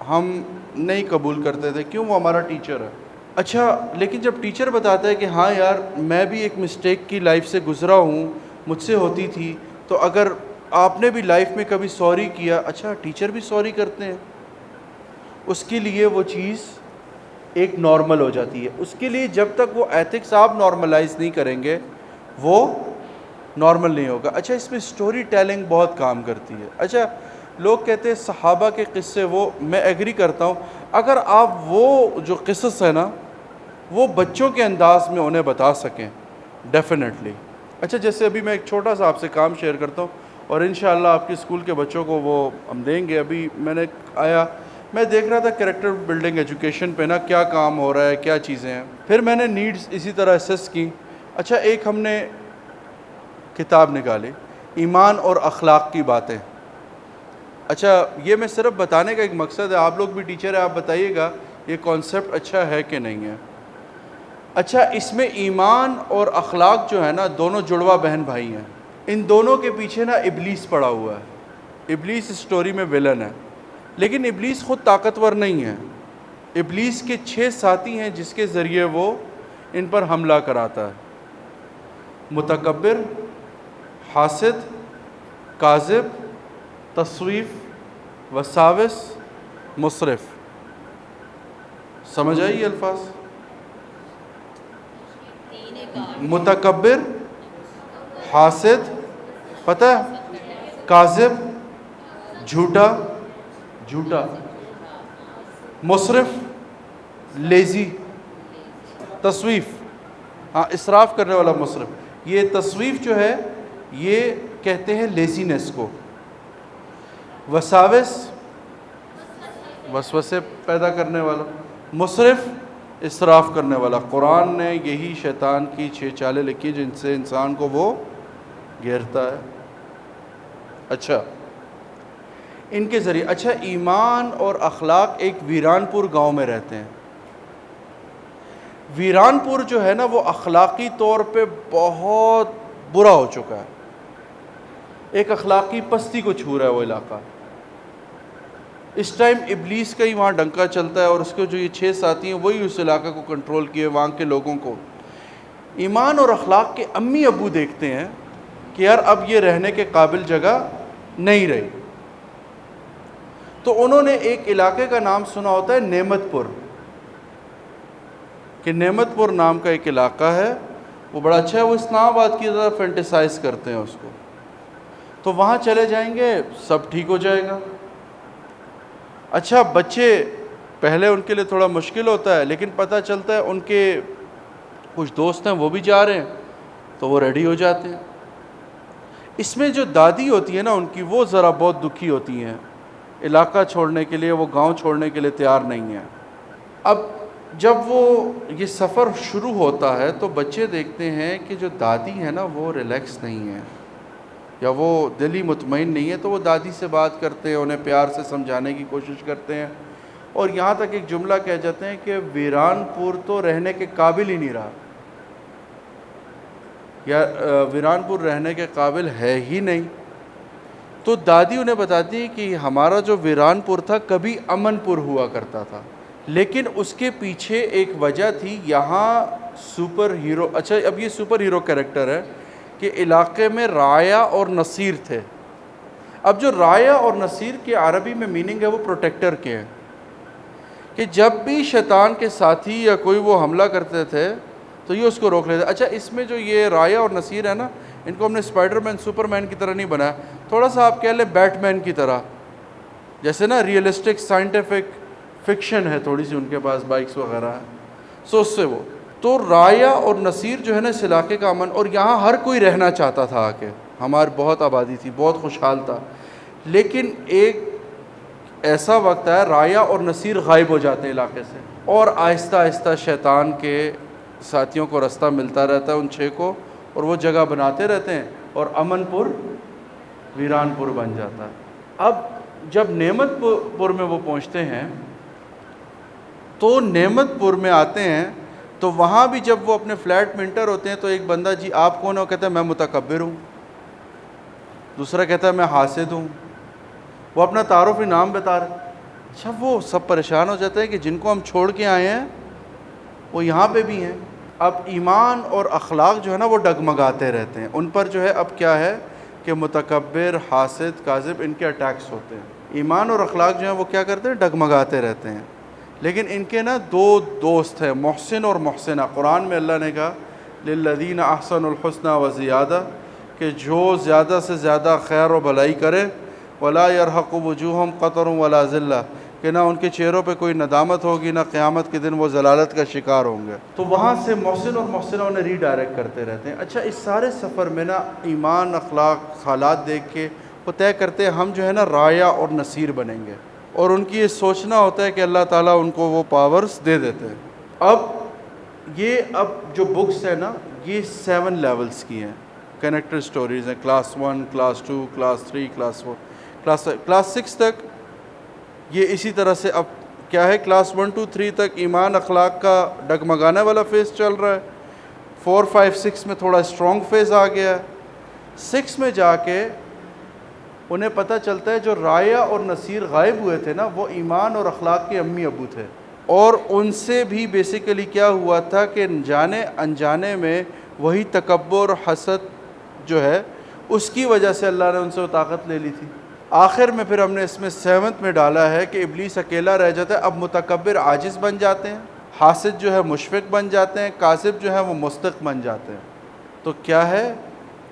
ہم نہیں قبول کرتے تھے, کیوں, وہ ہمارا ٹیچر ہے. اچھا لیکن جب ٹیچر بتاتا ہے کہ ہاں یار میں بھی ایک مسٹیک کی لائف سے گزرا ہوں, مجھ سے ہوتی تھی, تو اگر آپ نے بھی لائف میں کبھی سوری کیا, اچھا ٹیچر بھی سوری کرتے ہیں, اس کے لیے وہ چیز ایک نارمل ہو جاتی ہے. اس کے لیے جب تک وہ ایتھکس آپ نارملائز نہیں کریں گے وہ نارمل نہیں ہوگا. اچھا اس میں سٹوری ٹیلنگ بہت کام کرتی ہے. اچھا لوگ کہتے ہیں صحابہ کے قصے, وہ میں ایگری کرتا ہوں, اگر آپ وہ جو قصص ہیں نا وہ بچوں کے انداز میں انہیں بتا سکیں ڈیفینیٹلی. اچھا جیسے ابھی میں ایک چھوٹا سا آپ سے کام شیئر کرتا ہوں, اور انشاءاللہ آپ کے اسکول کے بچوں کو وہ ہم دیں گے. ابھی میں دیکھ رہا تھا کریکٹر بلڈنگ ایجوکیشن پہ نا کیا کام ہو رہا ہے, کیا چیزیں ہیں, پھر میں نے نیڈز اسی طرح اسیس کی. اچھا ایک ہم نے کتاب نکالی, ایمان اور اخلاق کی باتیں. اچھا یہ میں صرف بتانے کا ایک مقصد ہے, آپ لوگ بھی ٹیچر ہیں, آپ بتائیے گا یہ کانسیپٹ اچھا ہے کہ نہیں ہے. اچھا اس میں ایمان اور اخلاق جو ہے نا دونوں جڑوا بہن بھائی ہیں, ان دونوں کے پیچھے نا ابلیس پڑا ہوا ہے. ابلیس اس سٹوری میں ویلن ہے, لیکن ابلیس خود طاقتور نہیں ہے. ابلیس کے 6 ساتھی ہیں جس کے ذریعے وہ ان پر حملہ کراتا ہے. متکبر, حاسد, کاذب, تصویف, وساوس, مصرف. سمجھ آئی یہ الفاظ؟ متکبر, حاسد, پتہ ہے, کاذب, جھوٹا, مصرف, لیزی, تصویف, ہاں اسراف کرنے والا مصرف. یہ تصویف جو ہے یہ کہتے ہیں لیزینس کو. وساوس وسوسے پیدا کرنے والا، مصرف اسراف کرنے والا۔ قرآن نے یہی شیطان کی 6 چالیں لکھی جن سے انسان کو وہ گھیرتا ہے۔ اچھا، ان کے ذریعے، اچھا ایمان اور اخلاق ایک ویران پور گاؤں میں رہتے ہیں۔ ویران پور جو ہے نا وہ اخلاقی طور پہ بہت برا ہو چکا ہے، ایک اخلاقی پستی کو چھو رہا ہے وہ علاقہ۔ اس ٹائم ابلیس کا ہی وہاں ڈنکا چلتا ہے، اور اس کے جو یہ 6 ساتھی ہیں وہی اس علاقے کو کنٹرول کیے، وہاں کے لوگوں کو۔ ایمان اور اخلاق کے امی ابو دیکھتے ہیں کہ یار اب یہ رہنے کے قابل جگہ نہیں رہی، تو انہوں نے ایک علاقے کا نام سنا ہوتا ہے نعمت پور، کہ نعمت پور نام کا ایک علاقہ ہے، وہ بڑا اچھا ہے، وہ اسلام آباد کی طرح فینٹیسائز کرتے ہیں اس کو، تو وہاں چلے جائیں گے سب ٹھیک ہو جائے گا۔ اچھا، بچے پہلے ان کے لیے تھوڑا مشکل ہوتا ہے، لیکن پتہ چلتا ہے ان کے کچھ دوست ہیں وہ بھی جا رہے ہیں تو وہ ریڈی ہو جاتے ہیں۔ اس میں جو دادی ہوتی ہے نا ان کی، وہ ذرا بہت دکھی ہوتی ہیں، علاقہ چھوڑنے کے لیے، وہ گاؤں چھوڑنے کے لیے تیار نہیں ہیں۔ اب جب وہ یہ سفر شروع ہوتا ہے تو بچے دیکھتے ہیں کہ جو دادی ہے نا وہ ریلیکس نہیں ہے، یا وہ دلی مطمئن نہیں ہے، تو وہ دادی سے بات کرتے ہیں، انہیں پیار سے سمجھانے کی کوشش کرتے ہیں، اور یہاں تک ایک جملہ کہہ جاتے ہیں کہ ویران پور تو رہنے کے قابل ہی نہیں رہا، یا ویران پور رہنے کے قابل ہے ہی نہیں۔ تو دادی انہیں بتاتی ہے کہ ہمارا جو ویران پور تھا کبھی امن پور ہوا کرتا تھا، لیکن اس کے پیچھے ایک وجہ تھی، یہاں سپر ہیرو، اچھا اب یہ سپر ہیرو کریکٹر ہے کہ علاقے میں رایا اور نصیر تھے۔ اب جو رایا اور نصیر کے عربی میں میننگ ہے وہ پروٹیکٹر کے ہیں، کہ جب بھی شیطان کے ساتھی یا کوئی وہ حملہ کرتے تھے تو یہ اس کو روک لیتے۔ اچھا، اس میں جو یہ رایا اور نصیر ہے نا، ان کو ہم نے اسپائڈر مین سپر مین کی طرح نہیں بنایا، تھوڑا سا آپ کہہ لیں بیٹ مین کی طرح، جیسے نا ریئلسٹک سائنٹیفک فکشن ہے تھوڑی سی ان کے پاس، بائکس وغیرہ ہے، سو اس سے وہ تو رایا اور نصیر جو ہے نا اس علاقے کا امن، اور یہاں ہر کوئی رہنا چاہتا تھا آ کے، ہماری بہت آبادی تھی، بہت خوشحال تھا، لیکن ایک ایسا وقت ہے رایا اور نصیر غائب ہو جاتے ہیں علاقے سے، اور آہستہ آہستہ شیطان کے ساتھیوں کو رستہ ملتا رہتا ہے ان 6 کو، اور وہ جگہ بناتے رہتے ہیں، اور امن پور ویران پور بن جاتا ہے۔ اب جب نعمت پور میں وہ پہنچتے ہیں تو نعمت پور میں آتے ہیں، تو وہاں بھی جب وہ اپنے فلیٹ میں انٹر ہوتے ہیں تو ایک بندہ، جی آپ کون ہو؟ کہتا ہے میں متکبر ہوں، دوسرا کہتا ہے میں حاسد ہوں، وہ اپنا تعارفی نام بتا رہے۔ اچھا، وہ سب پریشان ہو جاتے ہیں کہ جن کو ہم چھوڑ کے آئے ہیں وہ یہاں پہ بھی ہیں۔ اب ایمان اور اخلاق جو ہے نا وہ ڈگمگاتے رہتے ہیں، ان پر جو ہے اب کیا ہے کہ متکبر، حاسد، کاذب، ان کے اٹیکس ہوتے ہیں۔ ایمان اور اخلاق جو ہیں وہ کیا کرتے ہیں؟ ڈگمگاتے رہتے ہیں۔ لیکن ان کے نا 2 دوست ہیں، محسن اور محسنہ۔ قرآن میں اللہ نے کہا للذین احسنوا الحسنى وزیادہ، کہ جو زیادہ سے زیادہ خیر و بھلائی کرے، ولا یرحق وجوہہم قتر ولا ذلہ، کہ نہ ان کے چہروں پہ کوئی ندامت ہوگی، نہ قیامت کے دن وہ ذلالت کا شکار ہوں گے۔ تو وہاں سے محسن اور محسنہ انہیں ری ڈائریکٹ کرتے رہتے ہیں۔ اچھا، اس سارے سفر میں نا ایمان، اخلاق، حالات دیکھ کے وہ طے کرتے ہیں ہم جو ہے نا رایا اور نصیر بنیں گے، اور ان کی یہ سوچنا ہوتا ہے کہ اللہ تعالیٰ ان کو وہ پاورز دے دیتے ہیں۔ اب جو بکس ہے نا یہ 7 لیولز کی ہیں، کنیکٹر سٹوریز ہیں، class 1، class 2، class 3، class 4، class 6 تک یہ اسی طرح سے۔ اب کیا ہے، کلاس 1 2 3 تک ایمان اخلاق کا ڈگمگانے والا فیز چل رہا ہے، 4 5 6 میں تھوڑا اسٹرانگ فیز آ گیا ہے، 6 میں جا کے انہیں پتہ چلتا ہے جو رایا اور نصیر غائب ہوئے تھے نا وہ ایمان اور اخلاق کے امی ابو تھے، اور ان سے بھی بیسیکلی کیا ہوا تھا کہ جانے انجانے میں وہی تکبر، حسد جو ہے اس کی وجہ سے اللہ نے ان سے وہ طاقت لے لی تھی۔ آخر میں پھر ہم نے اس میں 7 میں ڈالا ہے کہ ابلیس اکیلا رہ جاتا ہے، اب متکبر عاجز بن جاتے ہیں، حاسد جو ہے مشفق بن جاتے ہیں، کاذب جو ہے وہ مستق بن جاتے ہیں۔ تو کیا ہے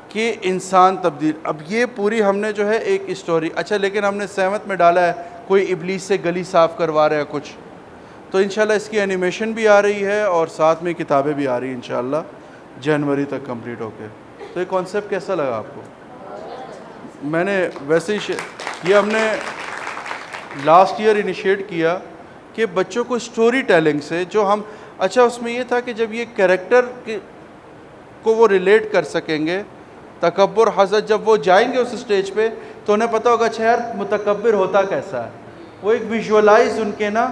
کہ انسان تبدیل۔ اب یہ پوری ہم نے جو ہے ایک اسٹوری، اچھا لیکن ہم نے 7 میں ڈالا ہے کوئی ابلیس سے گلی صاف کروا رہا ہے کچھ، تو انشاءاللہ اس کی اینیمیشن بھی آ رہی ہے اور ساتھ میں کتابیں بھی آ رہی ہیں انشاءاللہ جنوری تک کمپلیٹ ہو کے۔ تو یہ کانسیپٹ کیسا لگا آپ کو؟ میں نے ویسے ہی یہ ہم نے لاسٹ ایئر انیشیٹ کیا کہ بچوں کو اسٹوری ٹیلنگ سے جو ہم اچھا اس میں یہ تھا کہ جب یہ کریکٹر کو وہ ریلیٹ کر سکیں گے، تکبر حسد، جب وہ جائیں گے اس اسٹیج پہ تو انہیں پتہ ہوگا اچھا یار متکبر ہوتا کیسا ہے، وہ ایک ویژولائز ان کے نا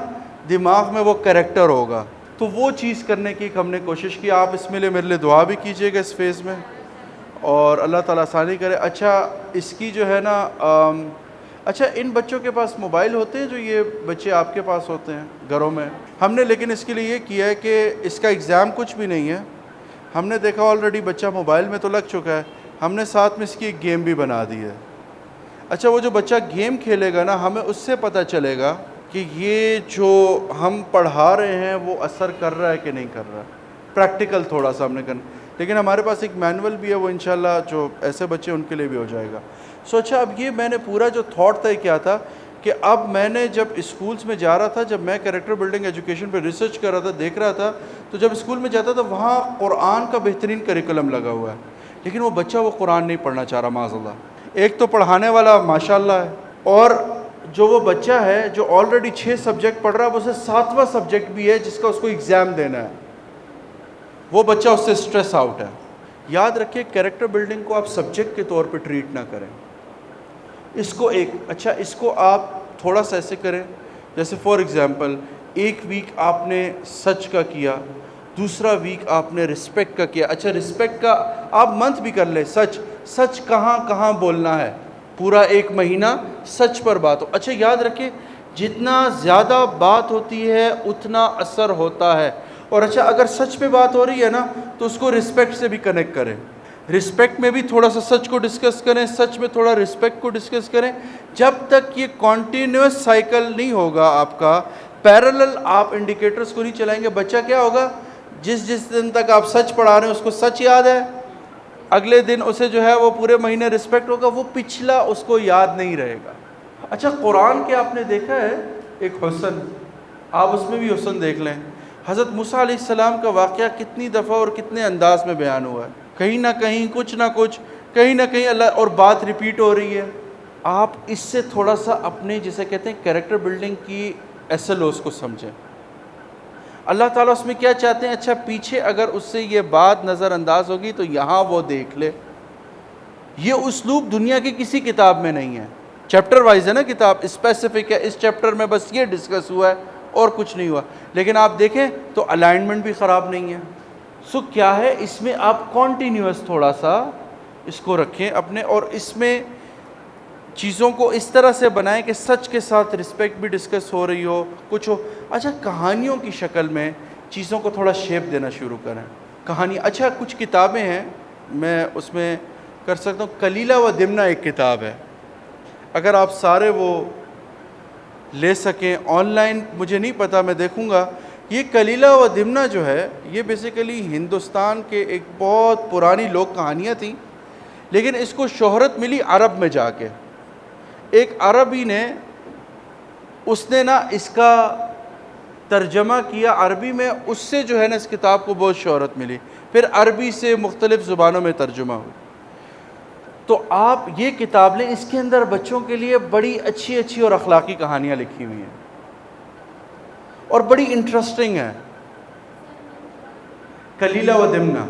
دماغ میں وہ کریکٹر ہوگا. تو وہ چیز کرنے کی ہم نے کوشش کی. آپ اس لیے میرے لیے دعا بھی کیجیے گا اس فیز میں، اور اللہ تعالیٰ آسانی کرے. اچھا اس کی جو ہے نا اچھا ان بچوں کے پاس موبائل ہوتے ہیں جو یہ بچے آپ کے پاس ہوتے ہیں گھروں میں؟ ہم نے لیکن اس کے لیے یہ کیا ہے کہ اس کا ایگزام کچھ بھی نہیں ہے. ہم نے دیکھا آلریڈی بچہ موبائل میں تو لگ چکا ہے، ہم نے ساتھ میں اس کی ایک گیم بھی بنا دی ہے. اچھا وہ جو بچہ گیم کھیلے گا نا، ہمیں اس سے پتہ چلے گا کہ یہ جو ہم پڑھا رہے ہیں وہ اثر کر رہا ہے کہ نہیں کر رہا. پریکٹیکل تھوڑا سا ہم نے کرنا، لیکن ہمارے پاس ایک مینول بھی ہے، وہ انشاءاللہ جو ایسے بچے ان کے لیے بھی ہو جائے گا. سوچا اب یہ میں نے پورا جو تھاٹ طے کیا تھا کہ اب میں نے جب اسکولس میں جا رہا تھا، جب میں کریکٹر بلڈنگ ایجوکیشن پہ ریسرچ کر رہا تھا، دیکھ رہا تھا، تو جب اسکول میں جاتا تھا وہاں قرآن کا بہترین کریکولم لگا ہوا ہے، لیکن وہ بچہ وہ قرآن نہیں پڑھنا چاہ رہا معاذ اللہ. ایک تو پڑھانے والا ماشاءاللہ ہے، اور جو وہ بچہ ہے جو آلریڈی 6 سبجیکٹ پڑھ رہا ہے، اسے 7واں سبجیکٹ بھی ہے جس کا اس کو ایگزام دینا ہے. وہ بچہ اس سے سٹریس آؤٹ ہے. یاد رکھیے کریکٹر بلڈنگ کو آپ سبجیکٹ کے طور پہ ٹریٹ نہ کریں. اس کو اس کو آپ تھوڑا سا ایسے کریں، جیسے فار ایگزامپل ایک ویک آپ نے سچ کا کیا، دوسرا ویک آپ نے رسپیکٹ کا کیا. اچھا رسپیکٹ کا آپ منتھ بھی کر لیں، سچ کہاں کہاں بولنا ہے، پورا 1 مہینہ سچ پر بات ہو. اچھا یاد رکھیں جتنا زیادہ بات ہوتی ہے اتنا اثر ہوتا ہے. اور اچھا اگر سچ پہ بات ہو رہی ہے نا تو اس کو رسپیکٹ سے بھی کنیکٹ کریں. رسپیکٹ میں بھی تھوڑا سا سچ کو ڈسکس کریں، سچ میں تھوڑا رسپیکٹ کو ڈسکس کریں. جب تک یہ کنٹینیوس سائیکل نہیں ہوگا آپ کا، پیرالل آپ انڈیکیٹرز کو نہیں چلائیں گے، بچہ کیا ہوگا جس دن تک آپ سچ پڑھا رہے ہیں اس کو سچ یاد ہے، اگلے دن اسے جو ہے وہ پورے مہینے رسپیکٹ ہوگا، وہ پچھلا اس کو یاد نہیں رہے گا. اچھا قرآن کے آپ نے دیکھا ہے ایک حسن، آپ اس میں بھی حسن دیکھ لیں. حضرت موسیٰ علیہ السلام کا واقعہ کتنی دفعہ اور کتنے انداز میں بیان ہوا ہے، کہیں نہ کہیں کچھ نہ کچھ، کہیں نہ کہیں اللہ، اور بات ریپیٹ ہو رہی ہے. آپ اس سے تھوڑا سا اپنے جسے کہتے ہیں کریکٹر بلڈنگ کی SLOs کو سمجھیں. اللہ تعالیٰ اس میں کیا چاہتے ہیں، اچھا پیچھے اگر اس سے یہ بات نظر انداز ہوگی تو یہاں وہ دیکھ لے. یہ اسلوب دنیا کی کسی کتاب میں نہیں ہے. چیپٹر وائز ہے نا کتاب، اسپیسیفک ہے، اس چیپٹر میں بس یہ ڈسکس ہوا ہے اور کچھ نہیں ہوا. لیکن آپ دیکھیں تو الائنمنٹ بھی خراب نہیں ہے. سو کیا ہے اس میں آپ کنٹینیوس تھوڑا سا اس کو رکھیں اپنے، اور اس میں چیزوں کو اس طرح سے بنائیں کہ سچ کے ساتھ رسپیکٹ بھی ڈسکس ہو رہی ہو، کچھ ہو. اچھا کہانیوں کی شکل میں چیزوں کو تھوڑا شیپ دینا شروع کریں. کہانی اچھا کچھ کتابیں ہیں میں اس میں کر سکتا ہوں. کلیلہ و دمنہ ایک کتاب ہے، اگر آپ سارے وہ لے سکیں آن لائن مجھے نہیں پتا، میں دیکھوں گا. یہ کلیلہ و دمنہ جو ہے یہ بیسیکلی ہندوستان کے ایک بہت پرانی لوک کہانیاں تھیں، لیکن اس کو شہرت ملی عرب میں جا کے. ایک عربی نے اس نے نا اس کا ترجمہ کیا عربی میں، اس سے جو ہے نا اس کتاب کو بہت شہرت ملی، پھر عربی سے مختلف زبانوں میں ترجمہ ہوئی. تو آپ یہ کتاب لیں، اس کے اندر بچوں کے لیے بڑی اچھی اچھی اور اخلاقی کہانیاں لکھی ہوئی ہیں اور بڑی انٹرسٹنگ ہے. کلیلہ و دمنہ،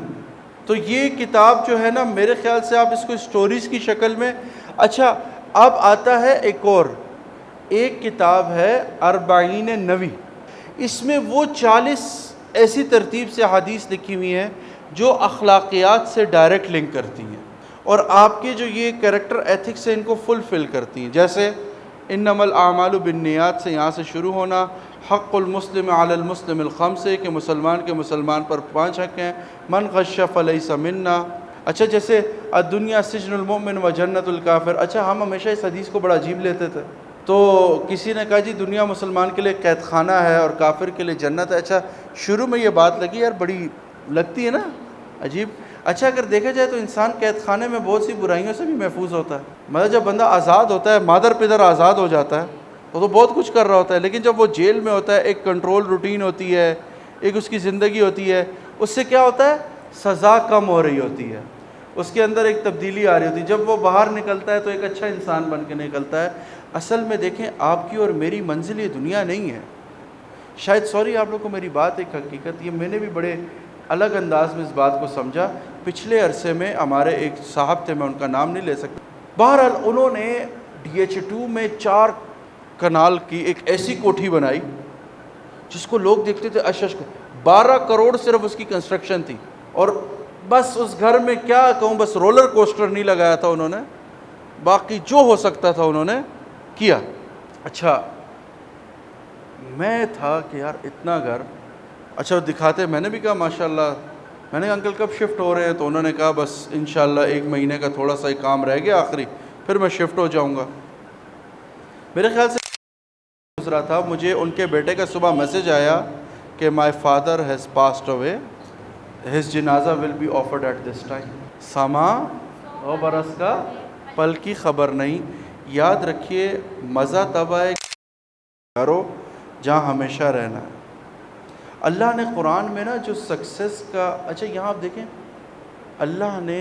تو یہ کتاب جو ہے نا میرے خیال سے آپ اس کو سٹوریز کی شکل میں. اچھا اب آتا ہے ایک کتاب ہے اربعین نووی، اس میں وہ 40 ایسی ترتیب سے حدیث لکھی ہوئی ہیں جو اخلاقیات سے ڈائریکٹ لنک کرتی ہیں اور آپ کے جو یہ کریکٹر ایتھکس ہیں ان کو فل کرتی ہیں. جیسے انما الاعمال بالنیات سے یہاں سے شروع ہونا، حق المسلم علی المسلم الخمس سے کہ مسلمان کے مسلمان پر 5 حق ہیں، من غش فلیس منا. اچھا جیسے الدنیا سجن المؤمن و جنت الکافر. اچھا ہم ہمیشہ اس حدیث کو بڑا عجیب لیتے تھے، تو کسی نے کہا جی دنیا مسلمان کے لیے قید خانہ ہے اور کافر کے لیے جنت ہے. اچھا شروع میں یہ بات لگی یار بڑی لگتی ہے نا عجیب. اچھا اگر دیکھا جائے تو انسان قید خانے میں بہت سی برائیوں سے بھی محفوظ ہوتا ہے. مطلب جب بندہ آزاد ہوتا ہے، مادر پدر آزاد ہو جاتا ہے، وہ تو بہت کچھ کر رہا ہوتا ہے، لیکن جب وہ جیل میں ہوتا ہے ایک کنٹرول روٹین ہوتی ہے، ایک اس کی زندگی ہوتی ہے، اس سے کیا ہوتا ہے سزا کم ہو رہی ہوتی ہے. اس کے اندر ایک تبدیلی آ رہی ہوتی ہے. جب وہ باہر نکلتا ہے تو ایک اچھا انسان بن کے نکلتا ہے. اصل میں دیکھیں آپ کی اور میری منزل یہ دنیا نہیں ہے. شاید سوری آپ لوگوں کو میری بات ایک حقیقت یہ میں نے بھی بڑے الگ انداز میں اس بات کو سمجھا. پچھلے عرصے میں ہمارے ایک صاحب تھے, میں ان کا نام نہیں لے سکتا, بہرحال انہوں نے DH2 میں 4 کنال کی ایک ایسی کوٹھی بنائی جس کو لوگ دیکھتے تھے اشش. 12 کروڑ صرف اس کی کنسٹرکشن تھی, اور بس اس گھر میں کیا کہوں, بس رولر کوسٹر نہیں لگایا تھا انہوں نے, باقی جو ہو سکتا تھا انہوں نے کیا. اچھا میں تھا کہ یار اتنا گھر, اچھا دکھاتے, میں نے بھی کہا ماشاءاللہ, میں نے کہا انکل کب شفٹ ہو رہے ہیں, تو انہوں نے کہا بس انشاءاللہ 1 مہینے کا تھوڑا سا ہی کام رہ گیا آخری, پھر میں شفٹ ہو جاؤں گا. میرے خیال سے گزرا تھا, مجھے ان کے بیٹے کا صبح میسج آیا کہ my father has passed away, his جنازہ will be offered at this time. سما 100 برس کا پل کی خبر نہیں. یاد رکھیے مزہ تب آئے کرو جہاں ہمیشہ رہنا ہے. اللہ نے قرآن میں نا جو سکسیس کا, اچھا یہاں آپ دیکھیں اللہ نے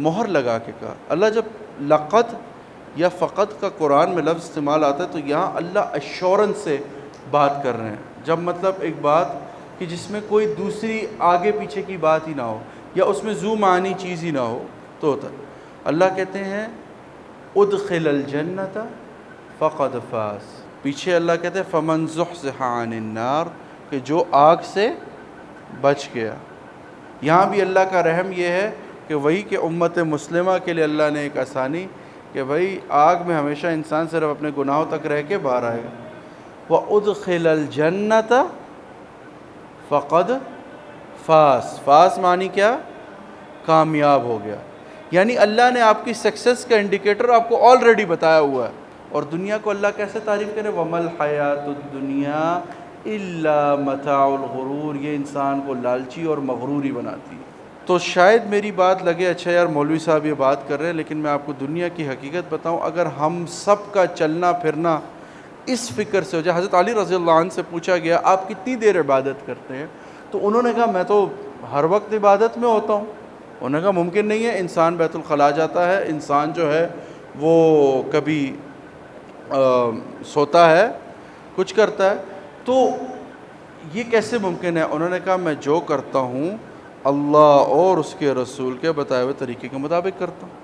مہر لگا کے کہا. اللہ جب لقد یا فقط کا قرآن میں لفظ استعمال آتا ہے تو یہاں اللہ ایشورنس سے بات کر رہے ہیں. جب مطلب ایک بات کہ جس میں کوئی دوسری آگے پیچھے کی بات ہی نہ ہو, یا اس میں ذو معنی چیز ہی نہ ہو, تو ہوتا ہے. اللہ کہتے ہیں ادخل الجنت فقد فاز. پیچھے اللہ کہتے ہیں فمن زحزح عن النار, کہ جو آگ سے بچ گیا. یہاں بھی اللہ کا رحم یہ ہے کہ وہی کہ امت مسلمہ کے لیے اللہ نے ایک آسانی کہ بھائی آگ میں ہمیشہ انسان صرف اپنے گناہوں تک رہ کے باہر آئے گا. وَأُدْخِلَ الْجَنَّةَ فَقَدْ فاز. فاز معنی کیا؟ کامیاب ہو گیا. یعنی اللہ نے آپ کی سکسیس کا انڈیکیٹر آپ کو آلریڈی بتایا ہوا ہے. اور دنیا کو اللہ کیسے تعریف کرے, وَمَا الْحَيَاةُ الدُّنْيَا إِلَّا مَتَاعُ الْغُرُورِ, یہ انسان کو لالچی اور مغرور ہی بناتی ہے. تو شاید میری بات لگے اچھا یار مولوی صاحب یہ بات کر رہے ہیں, لیکن میں آپ کو دنیا کی حقیقت بتاؤں, اگر ہم سب کا چلنا پھرنا اس فکر سے ہو جائے. حضرت علی رضی اللہ عنہ سے پوچھا گیا آپ کتنی دیر عبادت کرتے ہیں, تو انہوں نے کہا میں تو ہر وقت عبادت میں ہوتا ہوں. انہوں نے کہا ممکن نہیں ہے, انسان بیت الخلاء جاتا ہے, انسان جو ہے وہ کبھی سوتا ہے, کچھ کرتا ہے, تو یہ کیسے ممکن ہے. انہوں نے کہا میں جو کرتا ہوں اللہ اور اس کے رسول کے بتائے ہوئے طریقے کے مطابق کرتا ہوں.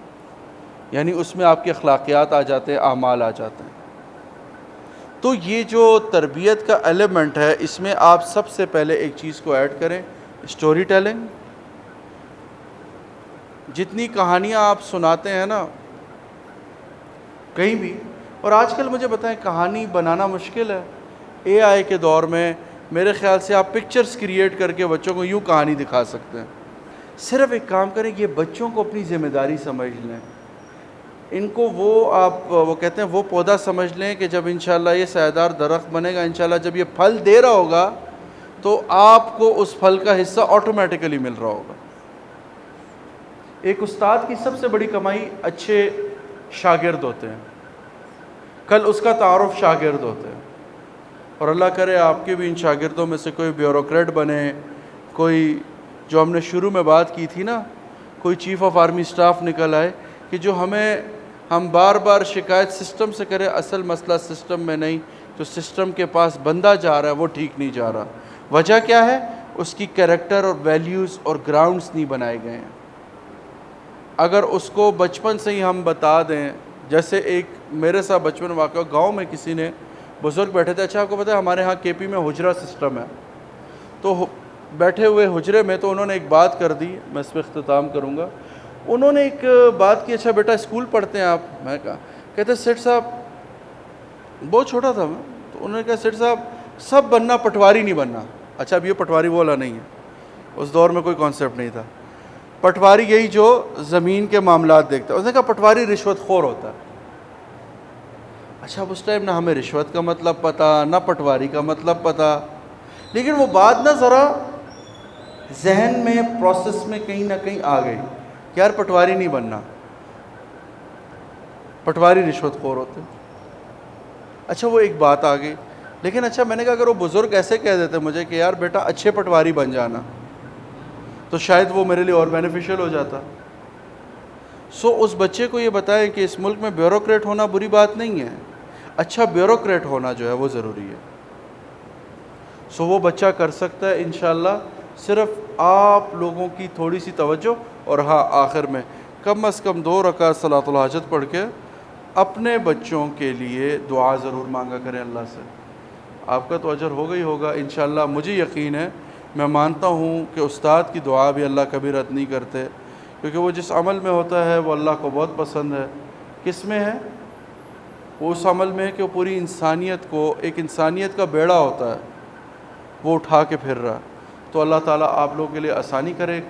یعنی اس میں آپ کے اخلاقیات آ جاتے ہیں, اعمال آ جاتے ہیں. تو یہ جو تربیت کا ایلیمنٹ ہے اس میں آپ سب سے پہلے ایک چیز کو ایڈ کریں, اسٹوری ٹیلنگ. جتنی کہانیاں آپ سناتے ہیں نا کہیں بھی, اور آج کل مجھے بتائیں کہانی بنانا مشکل ہے. AI کے دور میں میرے خیال سے آپ پکچرز کریٹ کر کے بچوں کو یوں کہانی دکھا سکتے ہیں. صرف ایک کام کریں, یہ بچوں کو اپنی ذمہ داری سمجھ لیں, ان کو وہ کہتے ہیں وہ پودا سمجھ لیں کہ جب انشاءاللہ یہ سایہدار درخت بنے گا, انشاءاللہ جب یہ پھل دے رہا ہوگا تو آپ کو اس پھل کا حصہ آٹومیٹیکلی مل رہا ہوگا. ایک استاد کی سب سے بڑی کمائی اچھے شاگرد ہوتے ہیں, کل اس کا تعارف شاگرد ہوتے ہیں. اور اللہ کرے آپ کے بھی ان شاگردوں میں سے کوئی بیوروکریٹ بنے, کوئی جو ہم نے شروع میں بات کی تھی نا, کوئی چیف آف آرمی سٹاف نکل آئے کہ جو ہم بار بار شکایت سسٹم سے کریں, اصل مسئلہ سسٹم میں نہیں, جو سسٹم کے پاس بندہ جا رہا ہے وہ ٹھیک نہیں جا رہا. وجہ کیا ہے؟ اس کی کریکٹر اور ویلیوز اور گراؤنڈز نہیں بنائے گئے ہیں. اگر اس کو بچپن سے ہی ہم بتا دیں, جیسے ایک میرے ساتھ بچپن واقعہ, گاؤں میں کسی نے بزرگ بیٹھے تھے. اچھا آپ کو پتہ ہے ہمارے ہاں KP میں حجرہ سسٹم ہے, تو بیٹھے ہوئے حجرے میں تو انہوں نے ایک بات کر دی, میں اس پہ اختتام کروں گا. انہوں نے ایک بات کی, اچھا بیٹا اسکول پڑھتے ہیں آپ؟ میں کہا, کہتے سیٹ صاحب, بہت چھوٹا تھا میں, تو انہوں نے کہا سیٹ صاحب سب بننا, پٹواری نہیں بننا. اچھا اب یہ پٹواری والا نہیں ہے, اس دور میں کوئی کانسیپٹ نہیں تھا. پٹواری یہی جو زمین کے معاملات دیکھتا ہے. اس نے کہا پٹواری رشوت خور ہوتا ہے. اچھا اب اس ٹائم نہ ہمیں رشوت کا مطلب پتہ, نہ پٹواری کا مطلب پتہ, لیکن وہ بات نہ ذرا ذہن میں پروسیس میں کہیں نہ کہیں آ گئی کہ یار پٹواری نہیں بننا, پٹواری رشوت خور ہوتے. اچھا وہ ایک بات آ گئی, لیکن اچھا میں نے کہا اگر وہ بزرگ ایسے کہہ دیتے مجھے کہ یار بیٹا اچھے پٹواری بن جانا, تو شاید وہ میرے لیے اور بینیفیشل ہو جاتا. اس بچے کو یہ بتائیں کہ اس ملک میں بیوروکریٹ ہونا بری بات نہیں ہے، اچھا بیوروکریٹ ہونا جو ہے وہ ضروری ہے. وہ بچہ کر سکتا ہے انشاءاللہ، صرف آپ لوگوں کی تھوڑی سی توجہ. اور ہاں، آخر میں کم از کم 2 رکعت صلاۃ الحاجت پڑھ کے اپنے بچوں کے لیے دعا ضرور مانگا کریں اللہ سے. آپ کا تو اجر ہوگا ہی ہوگا انشاءاللہ. مجھے یقین ہے، میں مانتا ہوں کہ استاد کی دعا بھی اللہ کبھی رد نہیں کرتے، کیونکہ وہ جس عمل میں ہوتا ہے وہ اللہ کو بہت پسند ہے. کس میں ہے؟ وہ اس عمل میں ہے کہ وہ پوری انسانیت کو، ایک انسانیت کا بیڑا ہوتا ہے وہ اٹھا کے پھر رہا. تو اللہ تعالیٰ آپ لوگوں کے لیے آسانی کرے